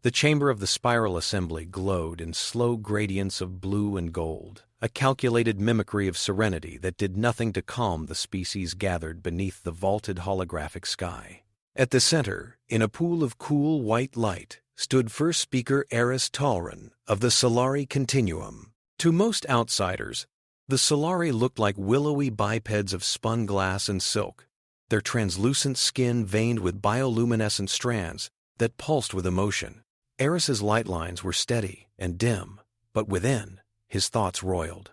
The chamber of the spiral assembly glowed in slow gradients of blue and gold, a calculated mimicry of serenity that did nothing to calm the species gathered beneath the vaulted holographic sky. At the center, in a pool of cool white light, stood first speaker Aris of the Sylari Continuum. To most outsiders, the Sylari looked like willowy bipeds of spun glass and silk, their translucent skin veined with bioluminescent strands that pulsed with emotion. Aris's light lines were steady and dim, but within, his thoughts roiled.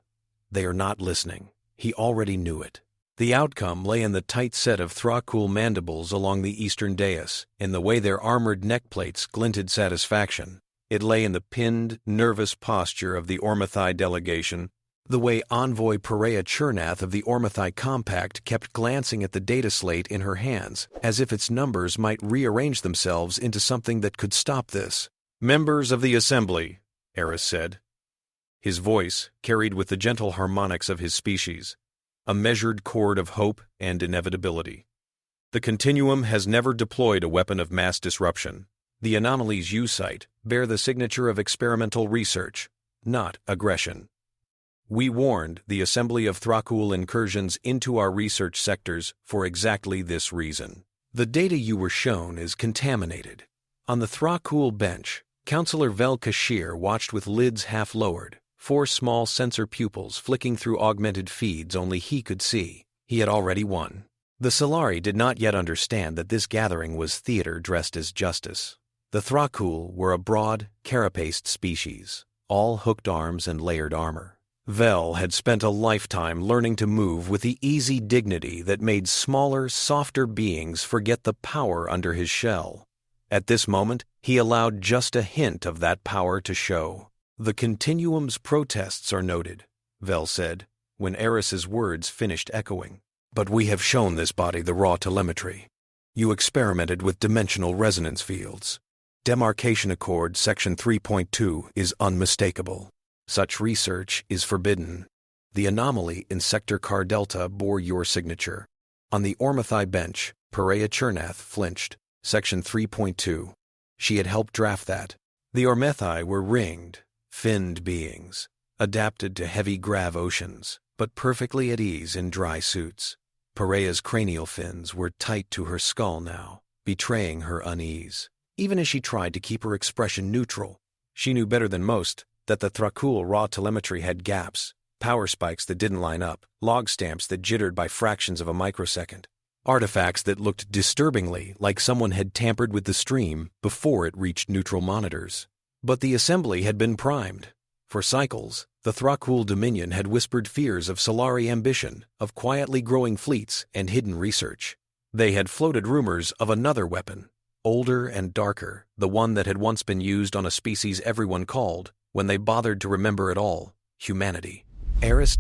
They are not listening. He already knew it. The outcome lay in the tight set of Thra'kuul mandibles along the eastern dais, in the way their armored neckplates glinted satisfaction. It lay in the pinned, nervous posture of the Ormethi delegation, the way envoy Pereya of the Ormethi Compact kept glancing at the data slate in her hands, as if its numbers might rearrange themselves into something that could stop this. "Members of the Assembly," Aris said. His voice carried with the gentle harmonics of his species, a measured chord of hope and inevitability. "The Continuum has never deployed a weapon of mass disruption. The anomalies you cite bear the signature of experimental research, not aggression. We warned the Assembly of Thra'kuul incursions into our research sectors for exactly this reason. The data you were shown is contaminated." On the Thra'kuul bench, Counselor Vel Kashir watched with lids half lowered, 4 small sensor pupils flicking through augmented feeds only he could see. He had already won. The Sylari did not yet understand that this gathering was theater dressed as justice. The Thra'kuul were a broad, carapaced species, all hooked arms and layered armor. Vel had spent a lifetime learning to move with the easy dignity that made smaller, softer beings forget the power under his shell. At this moment, he allowed just a hint of that power to show. "The Continuum's protests are noted," Vel said, when Aris's words finished echoing. "But we have shown this body the raw telemetry. You experimented with dimensional resonance fields. Demarcation Accord Section 3.2 is unmistakable. Such research is forbidden. The anomaly in Sector Car Delta bore your signature. On the Ormethi bench, Pereya flinched. Section 3.2. She had helped draft that. The Ormethi were ringed, finned beings, adapted to heavy grav oceans, but perfectly at ease in dry suits. Pereya's cranial fins were tight to her skull now, betraying her unease. Even as she tried to keep her expression neutral, she knew better than most that the Thra'kuul raw telemetry had gaps, power spikes that didn't line up, log stamps that jittered by fractions of a microsecond, artifacts that looked disturbingly like someone had tampered with the stream before it reached neutral monitors. But the Assembly had been primed. For cycles, the Thra'kuul Dominion had whispered fears of Sylari ambition, of quietly growing fleets and hidden research. They had floated rumors of another weapon, older and darker, the one that had once been used on a species everyone called, when they bothered to remember at all, humanity. Aris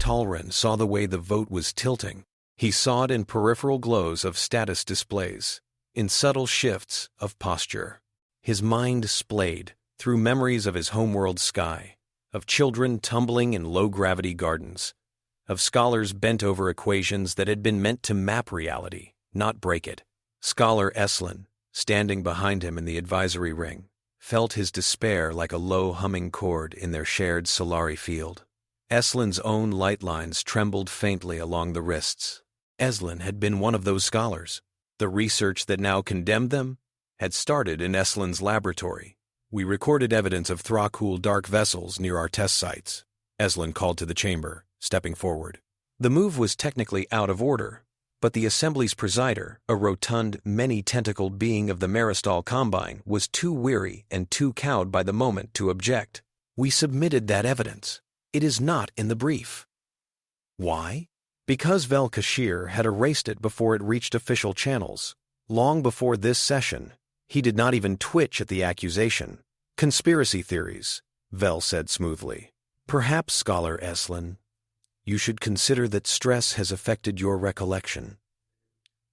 saw the way the vote was tilting. He saw it in peripheral glows of status displays, in subtle shifts of posture. His mind splayed through memories of his homeworld sky, of children tumbling in low-gravity gardens, of scholars bent over equations that had been meant to map reality, not break it. Scholar Eslin, standing behind him in the advisory ring, felt his despair like a low humming chord in their shared Sylari field. Eslin's own light lines trembled faintly along the wrists. Eslin had been one of those scholars. The research that now condemned them had started in Eslin's laboratory. "We recorded evidence of Thra'kuul dark vessels near our test sites," Eslin called to the chamber, stepping forward. The move was technically out of order, but the Assembly's presider, a rotund, many-tentacled being of the Maristal Combine, was too weary and too cowed by the moment to object. "We submitted that evidence. It is not in the brief." Why? Because Vel Kashir had erased it before it reached official channels. Long before this session, he did not even twitch at the accusation. "Conspiracy theories," Vel said smoothly. "Perhaps, Scholar Eslin, you should consider that stress has affected your recollection.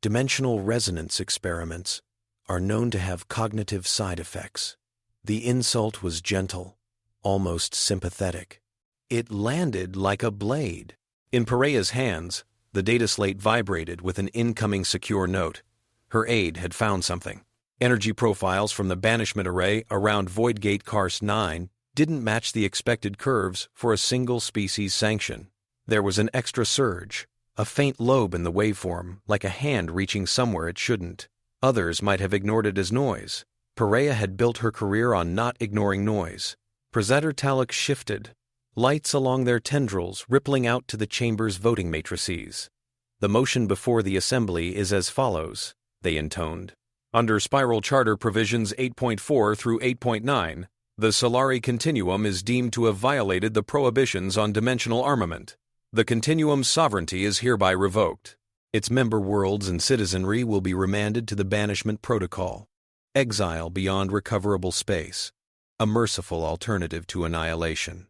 Dimensional resonance experiments are known to have cognitive side effects." The insult was gentle, almost sympathetic. It landed like a blade. In Pereya's hands, the data slate vibrated with an incoming secure note. Her aide had found something. Energy profiles from the Banishment Array around Voidgate Karst-9 didn't match the expected curves for a single species sanction. There was an extra surge, a faint lobe in the waveform, like a hand reaching somewhere it shouldn't. Others might have ignored it as noise. Pereya had built her career on not ignoring noise. Presider Taluk shifted, lights along their tendrils rippling out to the chamber's voting matrices. "The motion before the assembly is as follows," they intoned. "Under Spiral Charter Provisions 8.4 through 8.9, the Sylari Continuum is deemed to have violated the prohibitions on dimensional armament. The Continuum's sovereignty is hereby revoked. Its member worlds and citizenry will be remanded to the Banishment Protocol. Exile beyond recoverable space. A merciful alternative to annihilation."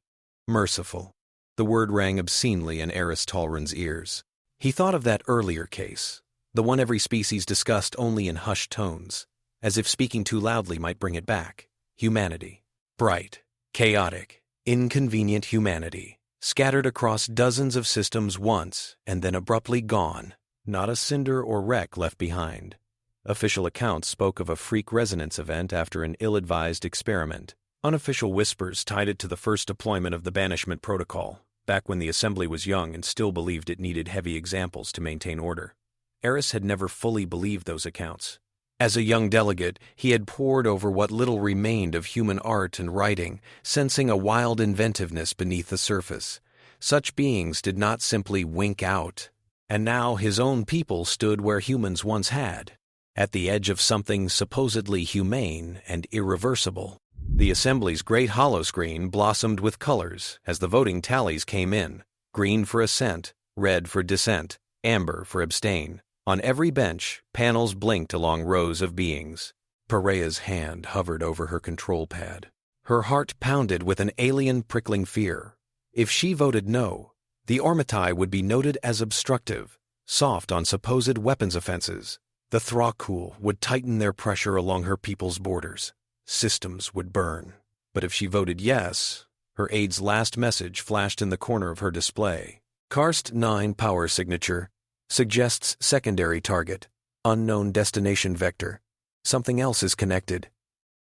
Merciful. The word rang obscenely in Aris Talrin's ears. He thought of that earlier case, the one every species discussed only in hushed tones, as if speaking too loudly might bring it back. Humanity. Bright, chaotic, inconvenient humanity, scattered across dozens of systems once and then abruptly gone, not a cinder or wreck left behind. Official accounts spoke of a freak resonance event after an ill-advised experiment. Unofficial whispers tied it to the first deployment of the Banishment Protocol, back when the Assembly was young and still believed it needed heavy examples to maintain order. Aris had never fully believed those accounts. As a young delegate, he had pored over what little remained of human art and writing, sensing a wild inventiveness beneath the surface. Such beings did not simply wink out. And now his own people stood where humans once had, at the edge of something supposedly humane and irreversible. The Assembly's great holoscreen blossomed with colors as the voting tallies came in: green for assent, red for dissent, amber for abstain. On every bench, panels blinked along rows of beings. Pereya's hand hovered over her control pad. Her heart pounded with an alien prickling fear. If she voted no, the Ormethi would be noted as obstructive, soft on supposed weapons offenses. The Thra'kuul would tighten their pressure along her people's borders. Systems would burn. But if she voted yes, her aide's last message flashed in the corner of her display. Karst-9 power signature. Suggests secondary target. Unknown destination vector. Something else is connected.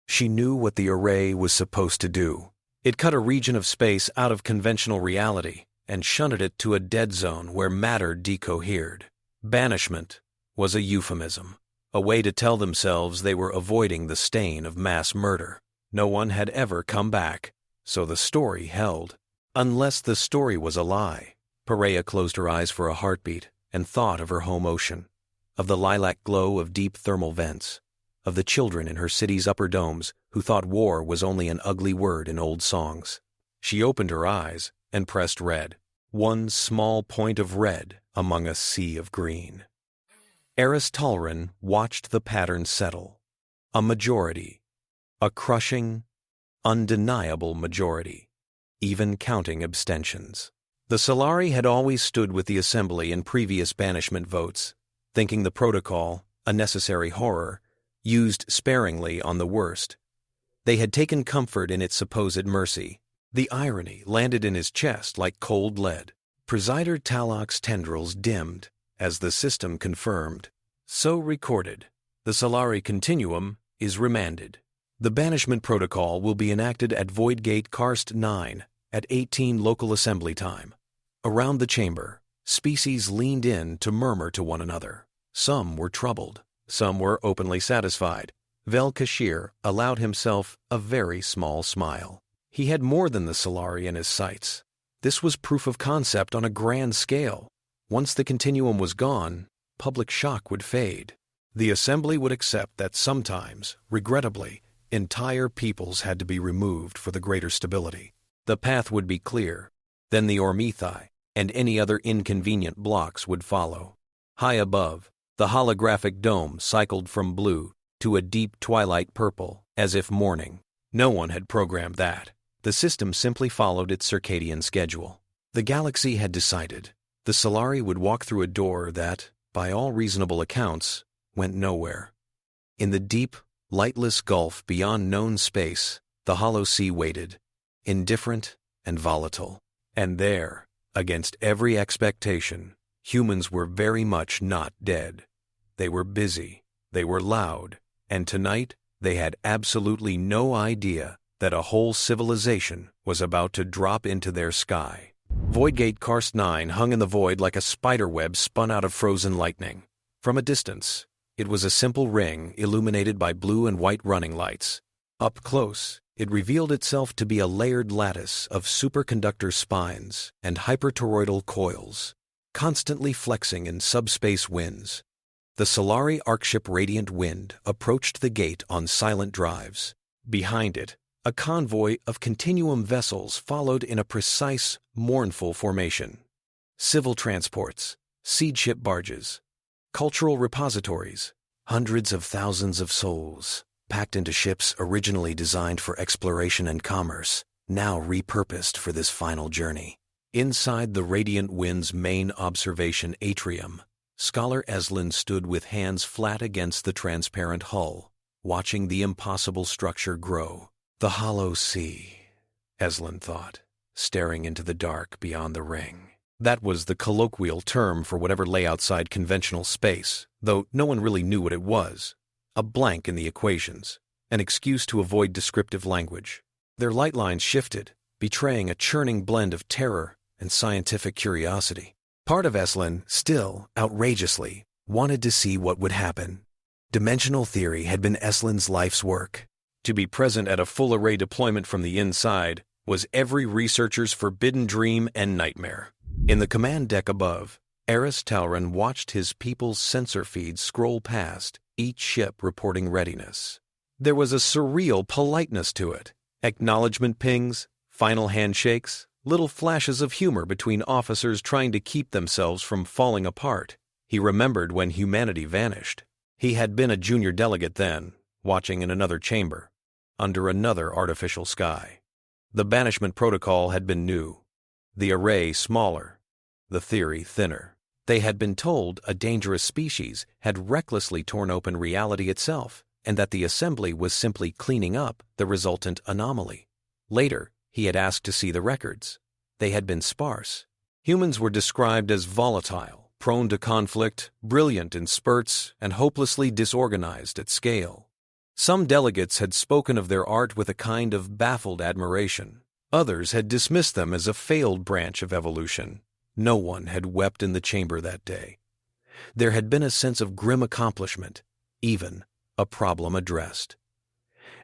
She knew what the array was supposed to do. It cut a region of space out of conventional reality and shunted it to a dead zone where matter decohered. Banishment was a euphemism, a way to tell themselves they were avoiding the stain of mass murder. No one had ever come back, so the story held. Unless the story was a lie. Pereya closed her eyes for a heartbeat and thought of her home ocean, of the lilac glow of deep thermal vents, of the children in her city's upper domes who thought war was only an ugly word in old songs. She opened her eyes and pressed red, one small point of red among a sea of green. Aris Talrin watched the pattern settle. A majority. A crushing, undeniable majority, even counting abstentions. The Sylari had always stood with the Assembly in previous banishment votes, thinking the protocol, a necessary horror, used sparingly on the worst. They had taken comfort in its supposed mercy. The irony landed in his chest like cold lead. Presider Taluk's tendrils dimmed as the system confirmed. So recorded, the Sylari Continuum is remanded. The Banishment Protocol will be enacted at Voidgate Karst-9 at 18 local assembly time. Around the chamber, species leaned in to murmur to one another. Some were troubled. Some were openly satisfied. Vel-Kashir allowed himself a very small smile. He had more than the Sylari in his sights. This was proof of concept on a grand scale. Once the Continuum was gone, public shock would fade. The Assembly would accept that sometimes, regrettably, entire peoples had to be removed for the greater stability. The path would be clear. Then the Ormethi and any other inconvenient blocks would follow. High above, the holographic dome cycled from blue to a deep twilight purple, as if mourning. No one had programmed that. The system simply followed its circadian schedule. The galaxy had decided. The Sylari would walk through a door that, by all reasonable accounts, went nowhere. In the deep, lightless gulf beyond known space, the hollow sea waited, indifferent and volatile. And there, against every expectation, humans were very much not dead. They were busy, they were loud, And tonight, they had absolutely no idea that a whole civilization was about to drop into their sky. Voidgate Karst-9 hung in the void like a spiderweb spun out of frozen lightning. From a distance, it was a simple ring illuminated by blue and white running lights. Up close, it revealed itself to be a layered lattice of superconductor spines and hypertoroidal coils, constantly flexing in subspace winds. The Sylari Arcship Radiant Wind approached the gate on silent drives. Behind it, a convoy of Continuum vessels followed in a precise, mournful formation. Civil transports, seed ship barges, cultural repositories, hundreds of thousands of souls, packed into ships originally designed for exploration and commerce, now repurposed for this final journey. Inside the Radiant Wind's main observation atrium, Scholar Eslin stood with hands flat against the transparent hull, watching the impossible structure grow. The hollow sea, Eslin thought, staring into the dark beyond the ring. That was the colloquial term for whatever lay outside conventional space, though no one really knew what it was. A blank in the equations, an excuse to avoid descriptive language. Their light lines shifted, betraying a churning blend of terror and scientific curiosity. Part of Eslin, still, outrageously, wanted to see what would happen. Dimensional theory had been Eslin's life's work. To be present at a full-array deployment from the inside was every researcher's forbidden dream and nightmare. In the command deck above, Aris Talron watched his people's sensor feeds scroll past, each ship reporting readiness. There was a surreal politeness to it. Acknowledgement pings, final handshakes, little flashes of humor between officers trying to keep themselves from falling apart. He remembered when humanity vanished. He had been a junior delegate then, watching in another chamber, under another artificial sky. The Banishment Protocol had been new, the array smaller, the theory thinner. They had been told a dangerous species had recklessly torn open reality itself, and that the assembly was simply cleaning up the resultant anomaly. Later, he had asked to see the records. They had been sparse. Humans were described as volatile, prone to conflict, brilliant in spurts, and hopelessly disorganized at scale. Some delegates had spoken of their art with a kind of baffled admiration. Others had dismissed them as a failed branch of evolution. No one had wept in the chamber that day. There had been a sense of grim accomplishment, even a problem addressed.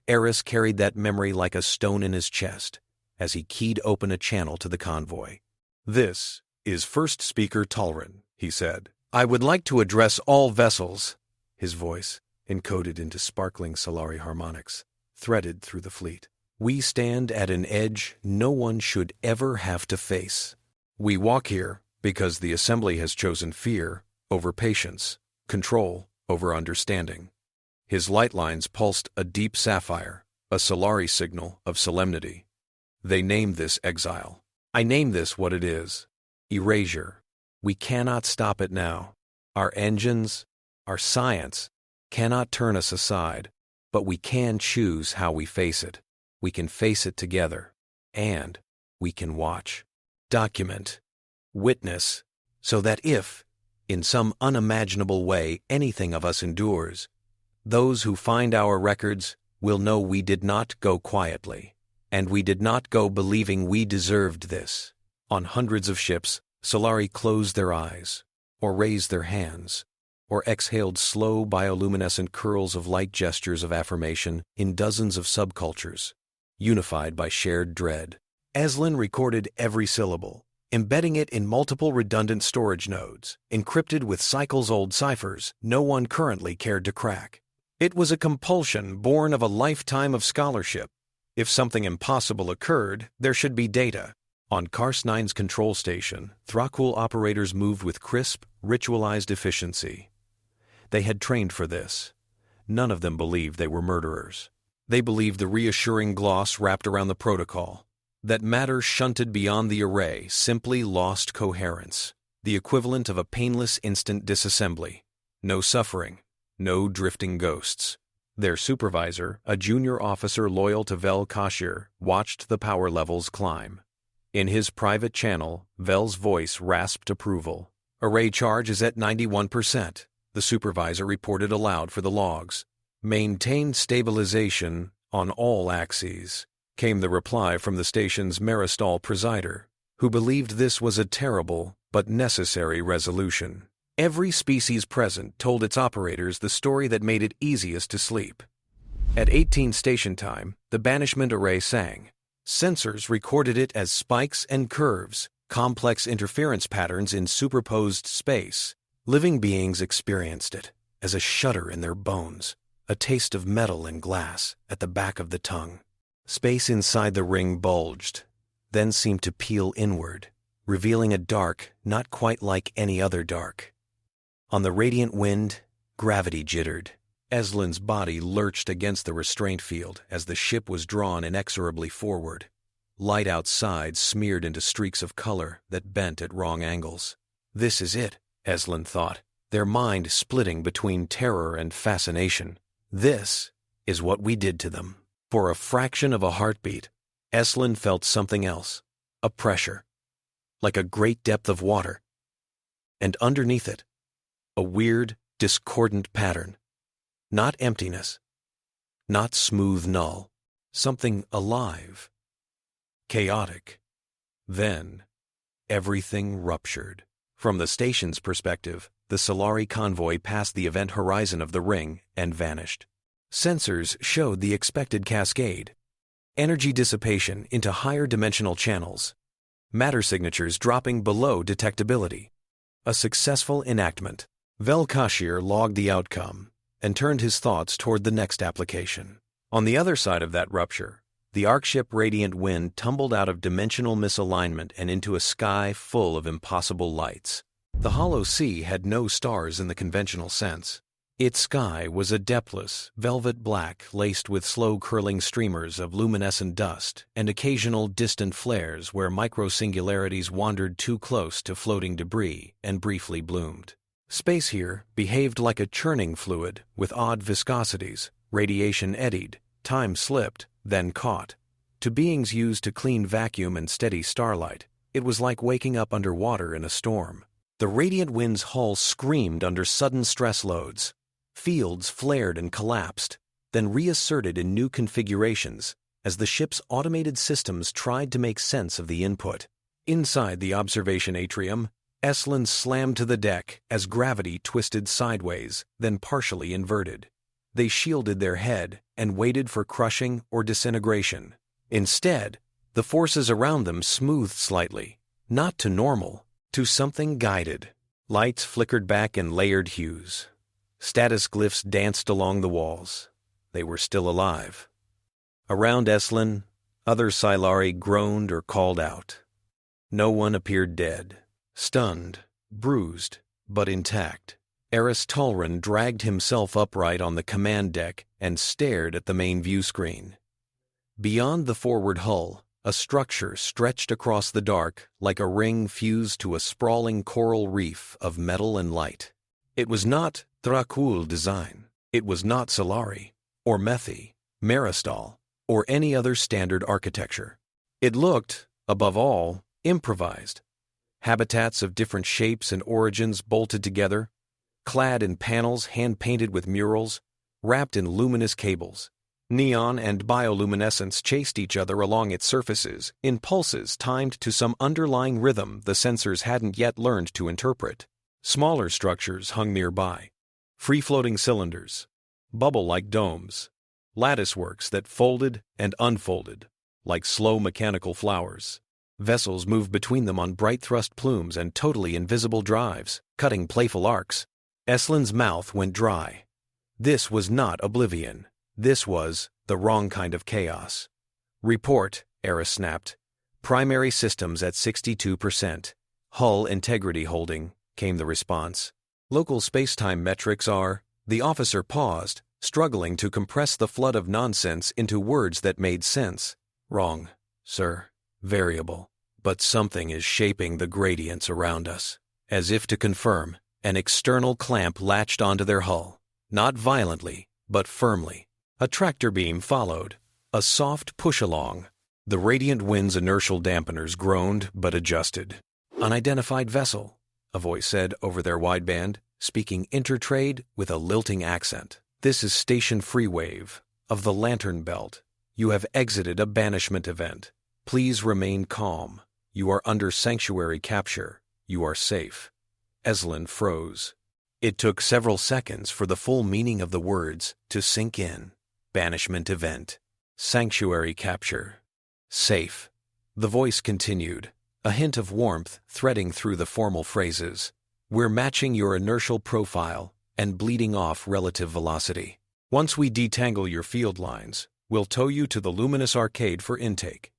Aris carried that memory like a stone in his chest as he keyed open a channel to the convoy. "This is First Speaker Talron," he said. "I would like to address all vessels." His voice, encoded into sparkling Sylari harmonics, threaded through the fleet. "We stand at an edge no one should ever have to face. We walk here because the Assembly has chosen fear over patience, control over understanding." His light lines pulsed a deep sapphire, a Sylari signal of solemnity. "They name this exile. I name this what it is. Erasure. We cannot stop it now. Our engines, our science, cannot turn us aside, but we can choose how we face it. We can face it together, and we can watch, document, witness, so that if, in some unimaginable way, anything of us endures, those who find our records will know we did not go quietly, and we did not go believing we deserved this." On hundreds of ships, Sylari closed their eyes, or raised their hands, or exhaled slow bioluminescent curls of light gestures of affirmation in dozens of subcultures, unified by shared dread. Eslin recorded every syllable, embedding it in multiple redundant storage nodes, encrypted with cycles-old ciphers no one currently cared to crack. It was a compulsion born of a lifetime of scholarship. If something impossible occurred, there should be data. On Karst-9's control station, Thra'kuul operators moved with crisp, ritualized efficiency. They had trained for this. None of them believed they were murderers. They believed the reassuring gloss wrapped around the protocol, that matter shunted beyond the array simply lost coherence, the equivalent of a painless instant disassembly. No suffering, no drifting ghosts. Their supervisor, a junior officer loyal to Vel Kashir, watched the power levels climb. In his private channel, Vel's voice rasped approval. "Array charge is at 91%. The supervisor reported aloud for the logs. Maintain stabilization on all axes, came the reply from the station's Maristal presider, who believed this was a terrible but necessary resolution. Every species present told its operators the story that made it easiest to sleep. At 18 station time, the Banishment Array sang. Sensors recorded it as spikes and curves, complex interference patterns in superposed space. Living beings experienced it as a shudder in their bones, a taste of metal and glass at the back of the tongue. Space inside the ring bulged, then seemed to peel inward, revealing a dark not quite like any other dark. On the radiant wind, gravity jittered. Eslin's body lurched against the restraint field as the ship was drawn inexorably forward. Light outside smeared into streaks of color that bent at wrong angles. This is it, Eslin thought, their mind splitting between terror and fascination. This is what we did to them. For a fraction of a heartbeat, Eslin felt something else, a pressure, like a great depth of water. And underneath it, a weird, discordant pattern. Not emptiness, not smooth null, something alive, chaotic. Then, everything ruptured. From the station's perspective, the Sylari convoy passed the event horizon of the ring and vanished. Sensors showed the expected cascade. Energy dissipation into higher dimensional channels. Matter signatures dropping below detectability. A successful enactment. Velkashir logged the outcome and turned his thoughts toward the next application. On the other side of that rupture, the Arkship Radiant Wind tumbled out of dimensional misalignment and into a sky full of impossible lights. The hollow sea had no stars in the conventional sense. Its sky was a depthless, velvet black laced with slow-curling streamers of luminescent dust and occasional distant flares where microsingularities wandered too close to floating debris and briefly bloomed. Space here behaved like a churning fluid with odd viscosities. Radiation eddied, time slipped, then caught. To beings used to clean vacuum and steady starlight, it was like waking up underwater in a storm. The radiant wind's hull screamed under sudden stress loads. Fields flared and collapsed, then reasserted in new configurations as the ship's automated systems tried to make sense of the input. Inside the observation atrium, Eslin slammed to the deck as gravity twisted sideways, then partially inverted. They shielded their head and waited for crushing or disintegration. Instead, the forces around them smoothed slightly, not to normal, to something guided. Lights flickered back in layered hues. Status glyphs danced along the walls. They were still alive. Around Eslin, other Sylari groaned or called out. No one appeared dead. Stunned, bruised, but intact. Aris Talran dragged himself upright on the command deck and stared at the main view screen. Beyond the forward hull, a structure stretched across the dark like a ring fused to a sprawling coral reef of metal and light. It was not Thra'kuul design. It was not Sylari, Ormethi, Maristal, or any other standard architecture. It looked, above all, improvised. Habitats of different shapes and origins bolted together, clad in panels hand-painted with murals, wrapped in luminous cables. Neon and bioluminescence chased each other along its surfaces in pulses timed to some underlying rhythm the sensors hadn't yet learned to interpret. Smaller structures hung nearby, free-floating cylinders, bubble-like domes, latticeworks that folded and unfolded like slow mechanical flowers. Vessels moved between them on bright thrust plumes and totally invisible drives, cutting playful arcs. Eslin's mouth went dry. This was not oblivion. This was the wrong kind of chaos. Report, Aris snapped. Primary systems at 62%. Hull integrity holding, came the response. Local spacetime metrics are... The officer paused, struggling to compress the flood of nonsense into words that made sense. Wrong, sir. Variable. But something is shaping the gradients around us. As if to confirm, an external clamp latched onto their hull. Not violently, but firmly. A tractor beam followed. A soft push-along. The radiant wind's inertial dampeners groaned but adjusted. Unidentified vessel, a voice said over their wideband, speaking intertrade with a lilting accent. This is Station Freewave of the Lantern Belt. You have exited a banishment event. Please remain calm. You are under sanctuary capture. You are safe. Eslin froze. It took several seconds for the full meaning of the words to sink in. Banishment event. Sanctuary capture. Safe. The voice continued, a hint of warmth threading through the formal phrases. We're matching your inertial profile and bleeding off relative velocity. Once we detangle your field lines, we'll tow you to the Luminous Arcade for intake.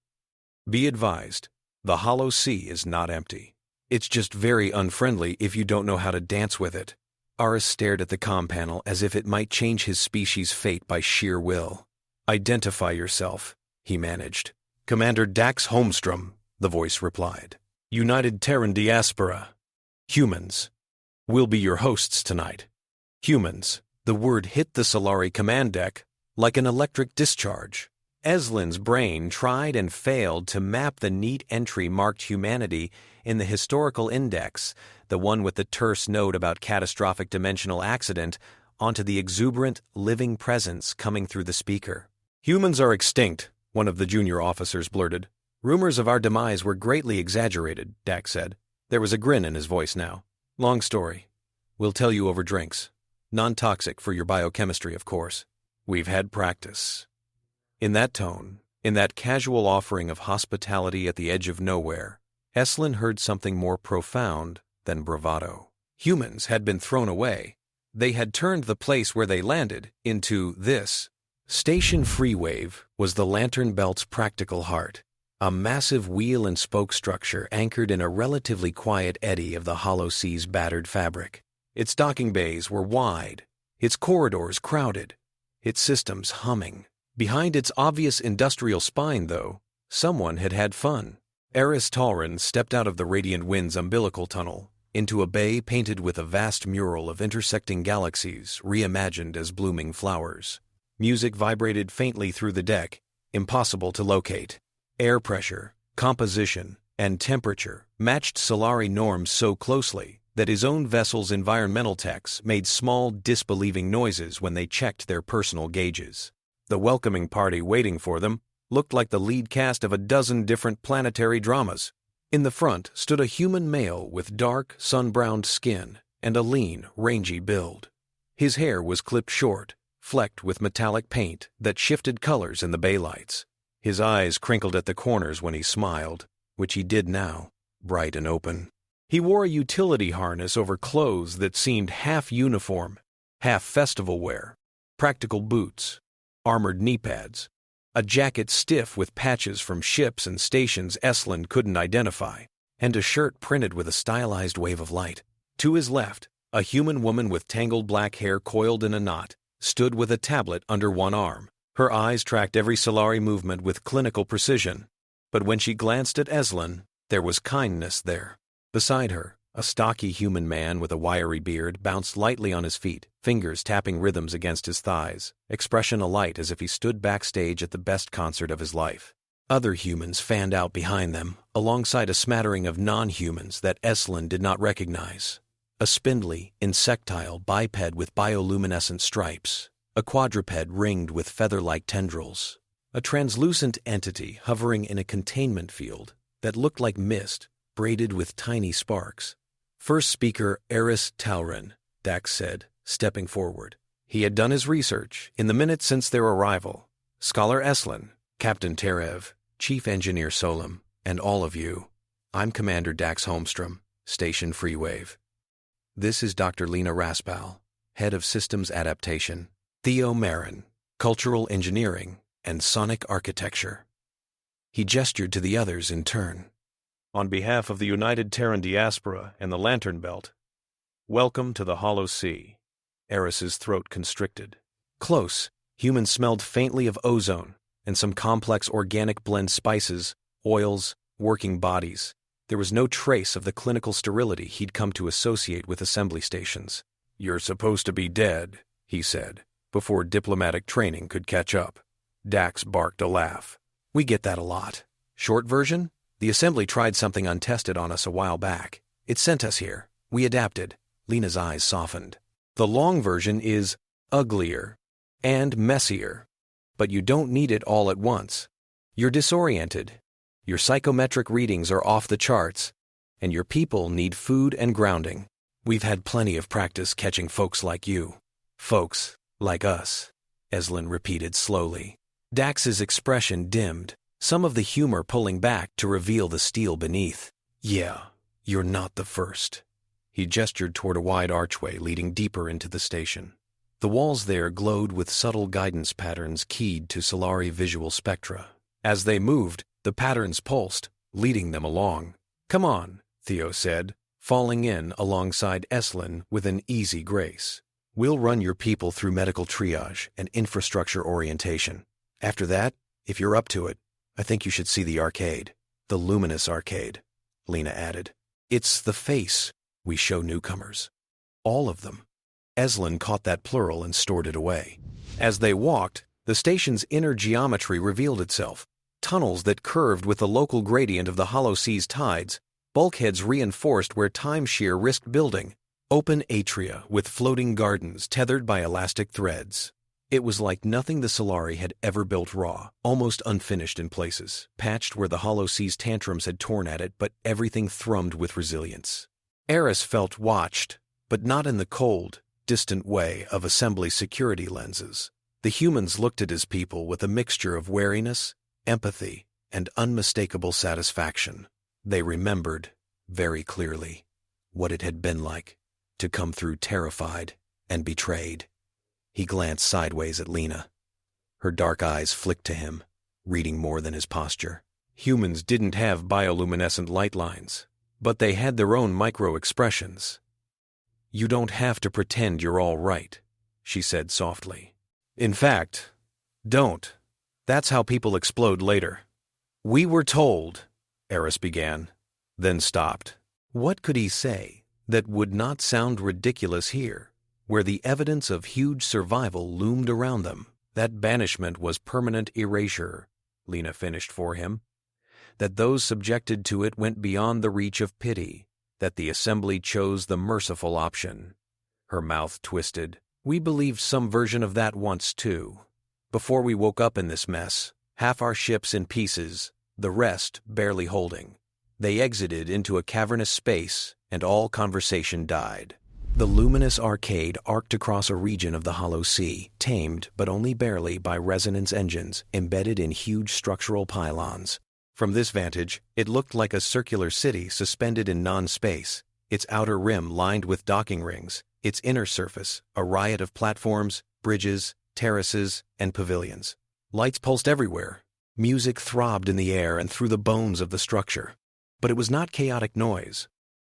Be advised, the Hollow Sea is not empty. It's just very unfriendly if you don't know how to dance with it. Aris stared at the comm panel as if it might change his species' fate by sheer will. Identify yourself, he managed. Commander Dax Holmstrom, the voice replied. United Terran Diaspora. Humans. We'll be your hosts tonight. Humans. The word hit the Sylari command deck like an electric discharge. Eslin's brain tried and failed to map the neat entry marked humanity in the historical index, the one with the terse note about catastrophic dimensional accident, onto the exuberant, living presence coming through the speaker. Humans are extinct, one of the junior officers blurted. Rumors of our demise were greatly exaggerated, Dax said. There was a grin in his voice now. Long story. We'll tell you over drinks. Non-toxic for your biochemistry, of course. We've had practice. In that tone, in that casual offering of hospitality at the edge of nowhere, Eslin heard something more profound than bravado. Humans had been thrown away. They had turned the place where they landed into this. Station Freewave was the Lantern Belt's practical heart, a massive wheel and spoke structure anchored in a relatively quiet eddy of the Hollow Sea's battered fabric. Its docking bays were wide, its corridors crowded, its systems humming. Behind its obvious industrial spine, though, someone had had fun. Aris Talrin stepped out of the Radiant Wind's umbilical tunnel into a bay painted with a vast mural of intersecting galaxies reimagined as blooming flowers. Music vibrated faintly through the deck, impossible to locate. Air pressure, composition, and temperature matched Sylari norms so closely that his own vessel's environmental techs made small, disbelieving noises when they checked their personal gauges. The welcoming party waiting for them looked like the lead cast of a dozen different planetary dramas. In the front stood a human male with dark, sun-browned skin and a lean, rangy build. His hair was clipped short, flecked with metallic paint that shifted colors in the bay lights. His eyes crinkled at the corners when he smiled, which he did now, bright and open. He wore a utility harness over clothes that seemed half uniform, half festival wear, practical boots, armored knee pads, a jacket stiff with patches from ships and stations Eslin couldn't identify, and a shirt printed with a stylized wave of light. To his left, a human woman with tangled black hair coiled in a knot stood with a tablet under one arm. Her eyes tracked every Sylari movement with clinical precision, but when she glanced at Eslin, there was kindness there. Beside her, a stocky human man with a wiry beard bounced lightly on his feet, fingers tapping rhythms against his thighs, expression alight as if he stood backstage at the best concert of his life. Other humans fanned out behind them, alongside a smattering of non-humans that Eslin did not recognize. A spindly, insectile biped with bioluminescent stripes, a quadruped ringed with feather-like tendrils, a translucent entity hovering in a containment field that looked like mist, braided with tiny sparks. First speaker Aris Talrin, Dax said, stepping forward. He had done his research in the minutes since their arrival. Scholar Eslin, Captain Terev, Chief Engineer Solem, and all of you. I'm Commander Dax Holmstrom, Station Freewave. This is Dr. Lena Raspal, Head of Systems Adaptation, Theo Marin, Cultural Engineering, and Sonic Architecture. He gestured to the others in turn. On behalf of the United Terran Diaspora and the Lantern Belt, welcome to the Hollow Sea. Aris's throat constricted. Close, humans smelled faintly of ozone and some complex organic blend spices, oils, working bodies. There was no trace of the clinical sterility he'd come to associate with assembly stations. You're supposed to be dead, he said, before diplomatic training could catch up. Dax barked a laugh. We get that a lot. Short version? The assembly tried something untested on us a while back. It sent us here. We adapted. Lena's eyes softened. The long version is uglier, and messier. But you don't need it all at once. You're disoriented. Your psychometric readings are off the charts, and your people need food and grounding. We've had plenty of practice catching folks like you. Folks like us, Eslin repeated slowly. Dax's expression dimmed, some of the humor pulling back to reveal the steel beneath. Yeah, you're not the first. He gestured toward a wide archway leading deeper into the station. The walls there glowed with subtle guidance patterns keyed to Sylari visual spectra. As they moved, the patterns pulsed, leading them along. Come on, Theo said, falling in alongside Eslin with an easy grace. We'll run your people through medical triage and infrastructure orientation. After that, if you're up to it, I think you should see the arcade. The Luminous Arcade, Lena added. It's the face we show newcomers. All of them. Eslin caught that plural and stored it away. As they walked, the station's inner geometry revealed itself. Tunnels that curved with the local gradient of the hollow sea's tides, bulkheads reinforced where time shear risked building, open atria with floating gardens tethered by elastic threads. It was like nothing the Sylari had ever built raw, almost unfinished in places, patched where the hollow sea's tantrums had torn at it, but everything thrummed with resilience. Aris felt watched, but not in the cold, distant way of assembly security lenses. The humans looked at his people with a mixture of wariness, empathy, and unmistakable satisfaction. They remembered, very clearly, what it had been like to come through terrified and betrayed. He glanced sideways at Lena. Her dark eyes flicked to him, reading more than his posture. Humans didn't have bioluminescent light lines, but they had their own micro-expressions. You don't have to pretend you're all right, she said softly. In fact, don't. That's how people explode later. We were told, Aris began, then stopped. What could he say that would not sound ridiculous here, where the evidence of huge survival loomed around them? That banishment was permanent erasure, Lena finished for him. That those subjected to it went beyond the reach of pity, that the assembly chose the merciful option. Her mouth twisted. We believed some version of that once, too. Before we woke up in this mess, half our ships in pieces, the rest barely holding. They exited into a cavernous space, and all conversation died. The Luminous Arcade arced across a region of the hollow sea, tamed but only barely by resonance engines embedded in huge structural pylons. From this vantage, it looked like a circular city suspended in non-space, its outer rim lined with docking rings, its inner surface a riot of platforms, bridges, terraces, and pavilions. Lights pulsed everywhere. Music throbbed in the air and through the bones of the structure. But it was not chaotic noise.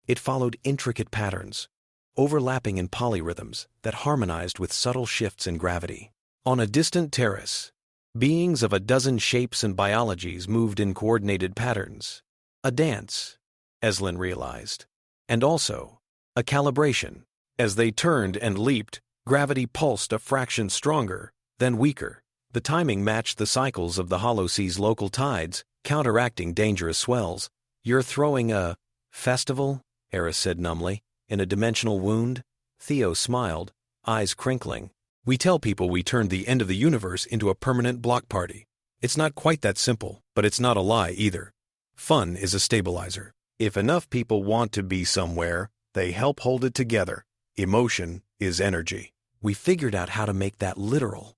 It followed intricate patterns, overlapping in polyrhythms that harmonized with subtle shifts in gravity. On a distant terrace, beings of a dozen shapes and biologies moved in coordinated patterns. A dance, Eslin realized. And also, a calibration. As they turned and leaped, gravity pulsed a fraction stronger, then weaker. The timing matched the cycles of the hollow sea's local tides, counteracting dangerous swells. You're throwing a festival, Aris said numbly, in a dimensional wound. Theo smiled, eyes crinkling. We tell people we turned the end of the universe into a permanent block party. It's not quite that simple, but it's not a lie either. Fun is a stabilizer. If enough people want to be somewhere, they help hold it together. Emotion is energy. We figured out how to make that literal.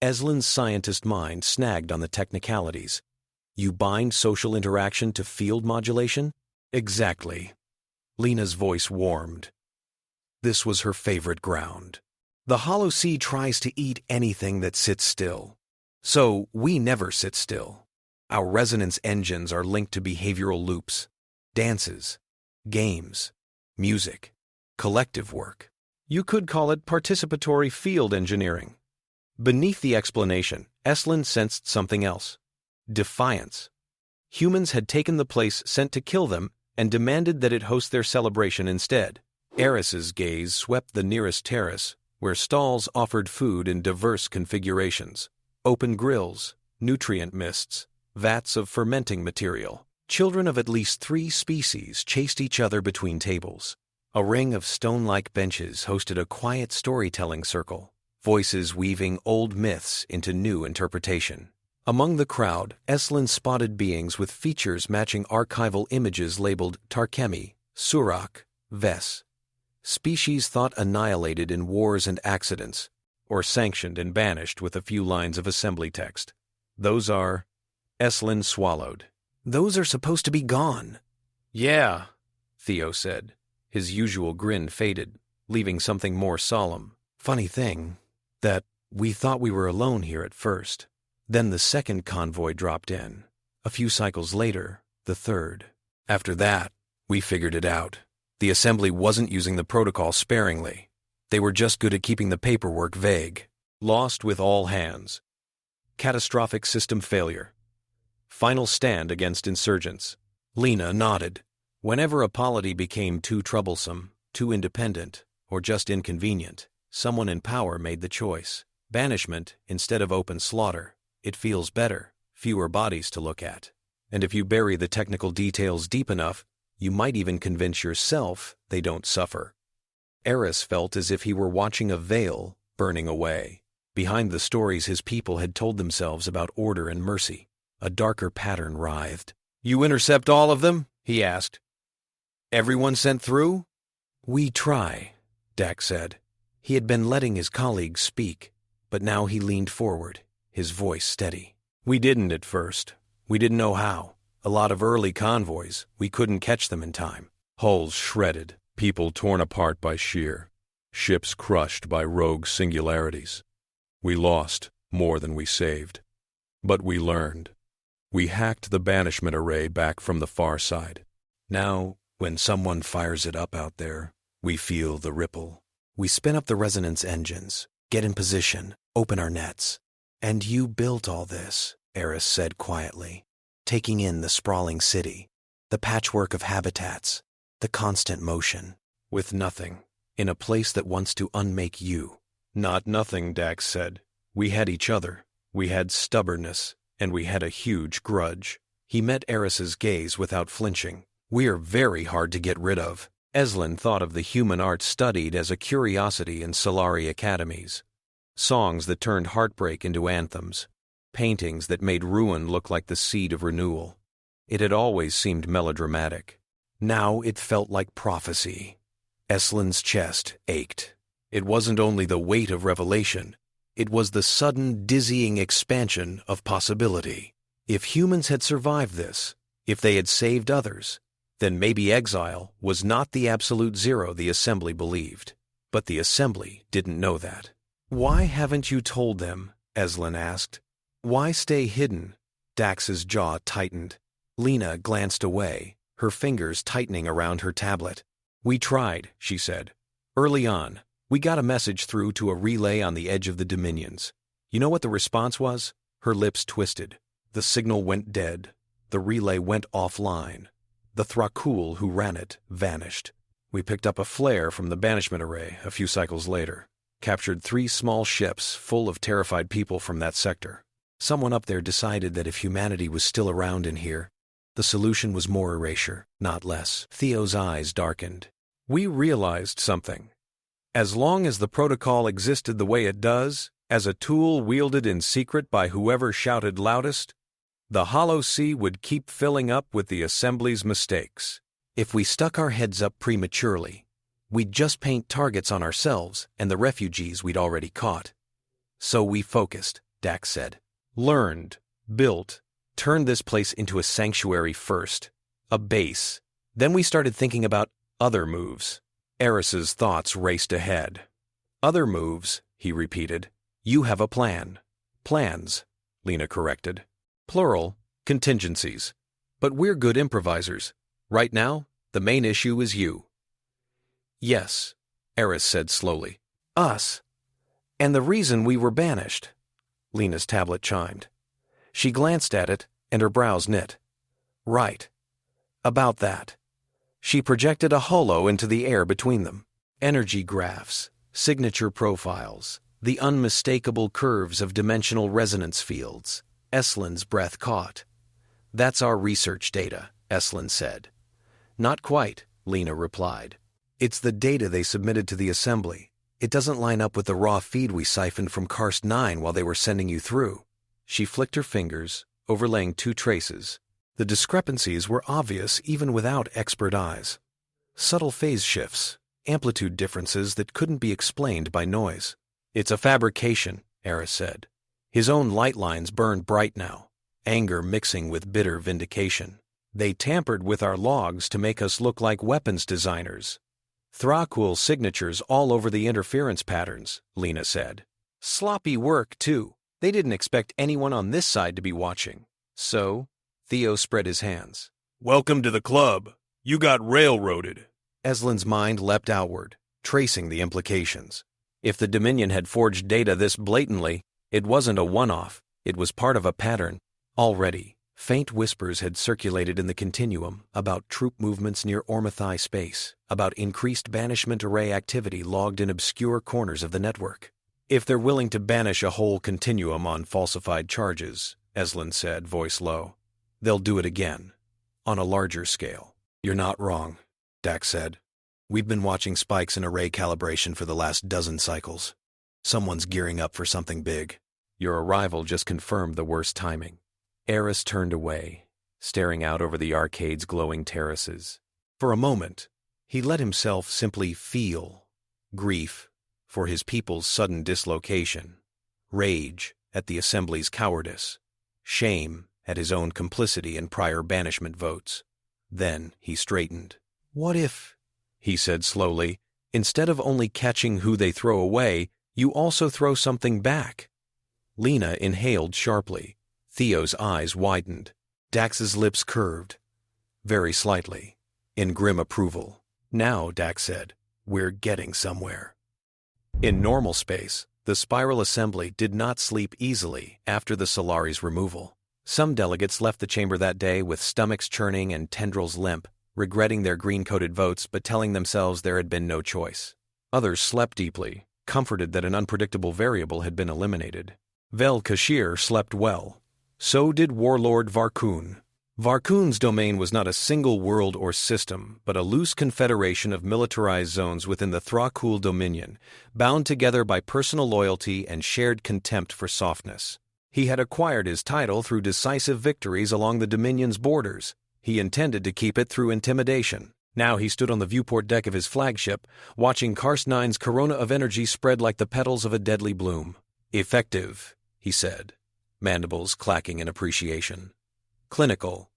Eslin's scientist mind snagged on the technicalities. You bind social interaction to field modulation? Exactly. Lena's voice warmed. This was her favorite ground. The hollow sea tries to eat anything that sits still. So we never sit still. Our resonance engines are linked to behavioral loops, dances, games, music, collective work. You could call it participatory field engineering. Beneath the explanation, Eslin sensed something else. Defiance. Humans had taken the place sent to kill them and demanded that it host their celebration instead. Aris's gaze swept the nearest terrace, where stalls offered food in diverse configurations. Open grills, nutrient mists, vats of fermenting material. Children of at least 3 species chased each other between tables. A ring of stone-like benches hosted a quiet storytelling circle, voices weaving old myths into new interpretation. Among the crowd, Eslin spotted beings with features matching archival images labeled Tarkemi, Surak, Ves. Species thought annihilated in wars and accidents, or sanctioned and banished with a few lines of assembly text. Those are... Eslin swallowed. Those are supposed to be gone. Yeah, Theo said. His usual grin faded, leaving something more solemn. Funny thing, that we thought we were alone here at first. Then the second convoy dropped in. A few cycles later, the third. After that, we figured it out. The assembly wasn't using the protocol sparingly. They were just good at keeping the paperwork vague. Lost with all hands. Catastrophic system failure. Final stand against insurgents. Lena nodded. Whenever a polity became too troublesome, too independent, or just inconvenient, someone in power made the choice. Banishment instead of open slaughter. It feels better, fewer bodies to look at. And if you bury the technical details deep enough, you might even convince yourself they don't suffer. Aris felt as if he were watching a veil burning away. Behind the stories his people had told themselves about order and mercy, a darker pattern writhed. "You intercept all of them?" he asked. "Everyone sent through?" "We try," Dax said. He had been letting his colleagues speak, but now he leaned forward, his voice steady. "We didn't at first. We didn't know how. A lot of early convoys, we couldn't catch them in time. Hulls shredded, people torn apart by shear, ships crushed by rogue singularities. We lost more than we saved. But we learned. We hacked the Banishment Array back from the far side. Now, when someone fires it up out there, we feel the ripple. We spin up the resonance engines, get in position, open our nets. And you built all this," Aris said quietly, taking in the sprawling city, the patchwork of habitats, the constant motion, with nothing, in a place that wants to unmake you. "Not nothing," Dax said. "We had each other, we had stubbornness, and we had a huge grudge." He met Aris's gaze without flinching. "We're very hard to get rid of." Eslin thought of the human art studied as a curiosity in Sylari academies. Songs that turned heartbreak into anthems, paintings that made ruin look like the seed of renewal. It had always seemed melodramatic. Now it felt like prophecy. Eslin's chest ached. It wasn't only the weight of revelation, it was the sudden, dizzying expansion of possibility. If humans had survived this, if they had saved others, then maybe exile was not the absolute zero the Assembly believed. But the Assembly didn't know that. "Why haven't you told them?" Eslin asked. "Why stay hidden?" Dax's jaw tightened. Lena glanced away, her fingers tightening around her tablet. "We tried," she said. "Early on, we got a message through to a relay on the edge of the Dominions. You know what the response was?" Her lips twisted. "The signal went dead. The relay went offline. The Thra'kuul who ran it vanished. We picked up a flare from the Banishment Array a few cycles later. Captured 3 small ships full of terrified people from that sector. Someone up there decided that if humanity was still around in here, the solution was more erasure, not less." Theo's eyes darkened. "We realized something. As long as the protocol existed the way it does, as a tool wielded in secret by whoever shouted loudest, the Hollow Sea would keep filling up with the Assembly's mistakes. If we stuck our heads up prematurely, we'd just paint targets on ourselves and the refugees we'd already caught. So we focused," Dax said. "Learned, built, turned this place into a sanctuary first, a base. Then we started thinking about other moves." Aris's thoughts raced ahead. "Other moves," he repeated. "You have a plan." "Plans," Lena corrected. "Plural, contingencies. But we're good improvisers. Right now, the main issue is you." "Yes," Aris said slowly. "Us. And the reason we were banished." Lena's tablet chimed. She glanced at it, and her brows knit. "Right. About that." She projected a holo into the air between them. Energy graphs, signature profiles, the unmistakable curves of dimensional resonance fields. Eslin's breath caught. "That's our research data," Eslin said. "Not quite," Lena replied. "It's the data they submitted to the Assembly. It doesn't line up with the raw feed we siphoned from Karst-9 while they were sending you through. She flicked her fingers, overlaying 2 traces. The discrepancies were obvious even without expert eyes. Subtle phase shifts, amplitude differences that couldn't be explained by noise. It's a fabrication, Aris said. His own light lines burned bright now, anger mixing with bitter vindication. They tampered with our logs to make us look like weapons designers. Thra'kuul signatures all over the interference patterns, Lena said. Sloppy work, too. They didn't expect anyone on this side to be watching. So, Theo spread his hands. Welcome to the club. You got railroaded. Eslin's mind leapt outward, tracing the implications. If the Dominion had forged data this blatantly, it wasn't a one-off. It was part of a pattern. Already, faint whispers had circulated in the Continuum about troop movements near Ormethi space, about increased Banishment Array activity logged in obscure corners of the network. If they're willing to banish a whole Continuum on falsified charges, Eslin said, voice low, they'll do it again, on a larger scale. You're not wrong, Dax said. We've been watching spikes in array calibration for the last dozen cycles. Someone's gearing up for something big. Your arrival just confirmed the worst timing. Aris turned away, staring out over the arcade's glowing terraces. For a moment, he let himself simply feel grief for his people's sudden dislocation, rage at the Assembly's cowardice, shame at his own complicity in prior banishment votes. Then he straightened. What if, he said slowly, instead of only catching who they throw away, you also throw something back? Lena inhaled sharply. Theo's eyes widened. Dax's lips curved, very slightly, in grim approval. Now, Dax said, we're getting somewhere. In normal space, the Spiral Assembly did not sleep easily after the Sylari's removal. Some delegates left the chamber that day with stomachs churning and tendrils limp, regretting their green-coated votes but telling themselves there had been no choice. Others slept deeply, comforted that an unpredictable variable had been eliminated. Vel-Kashir slept well. So did Warlord Varkun. Varkun's domain was not a single world or system, but a loose confederation of militarized zones within the Thra'kuul dominion, bound together by personal loyalty and shared contempt for softness. He had acquired his title through decisive victories along the dominion's borders. He intended to keep it through intimidation. Now he stood on the viewport deck of his flagship, watching Karst-9's corona of energy spread like the petals of a deadly bloom. Effective, he said, mandibles clacking in appreciation. Clinical,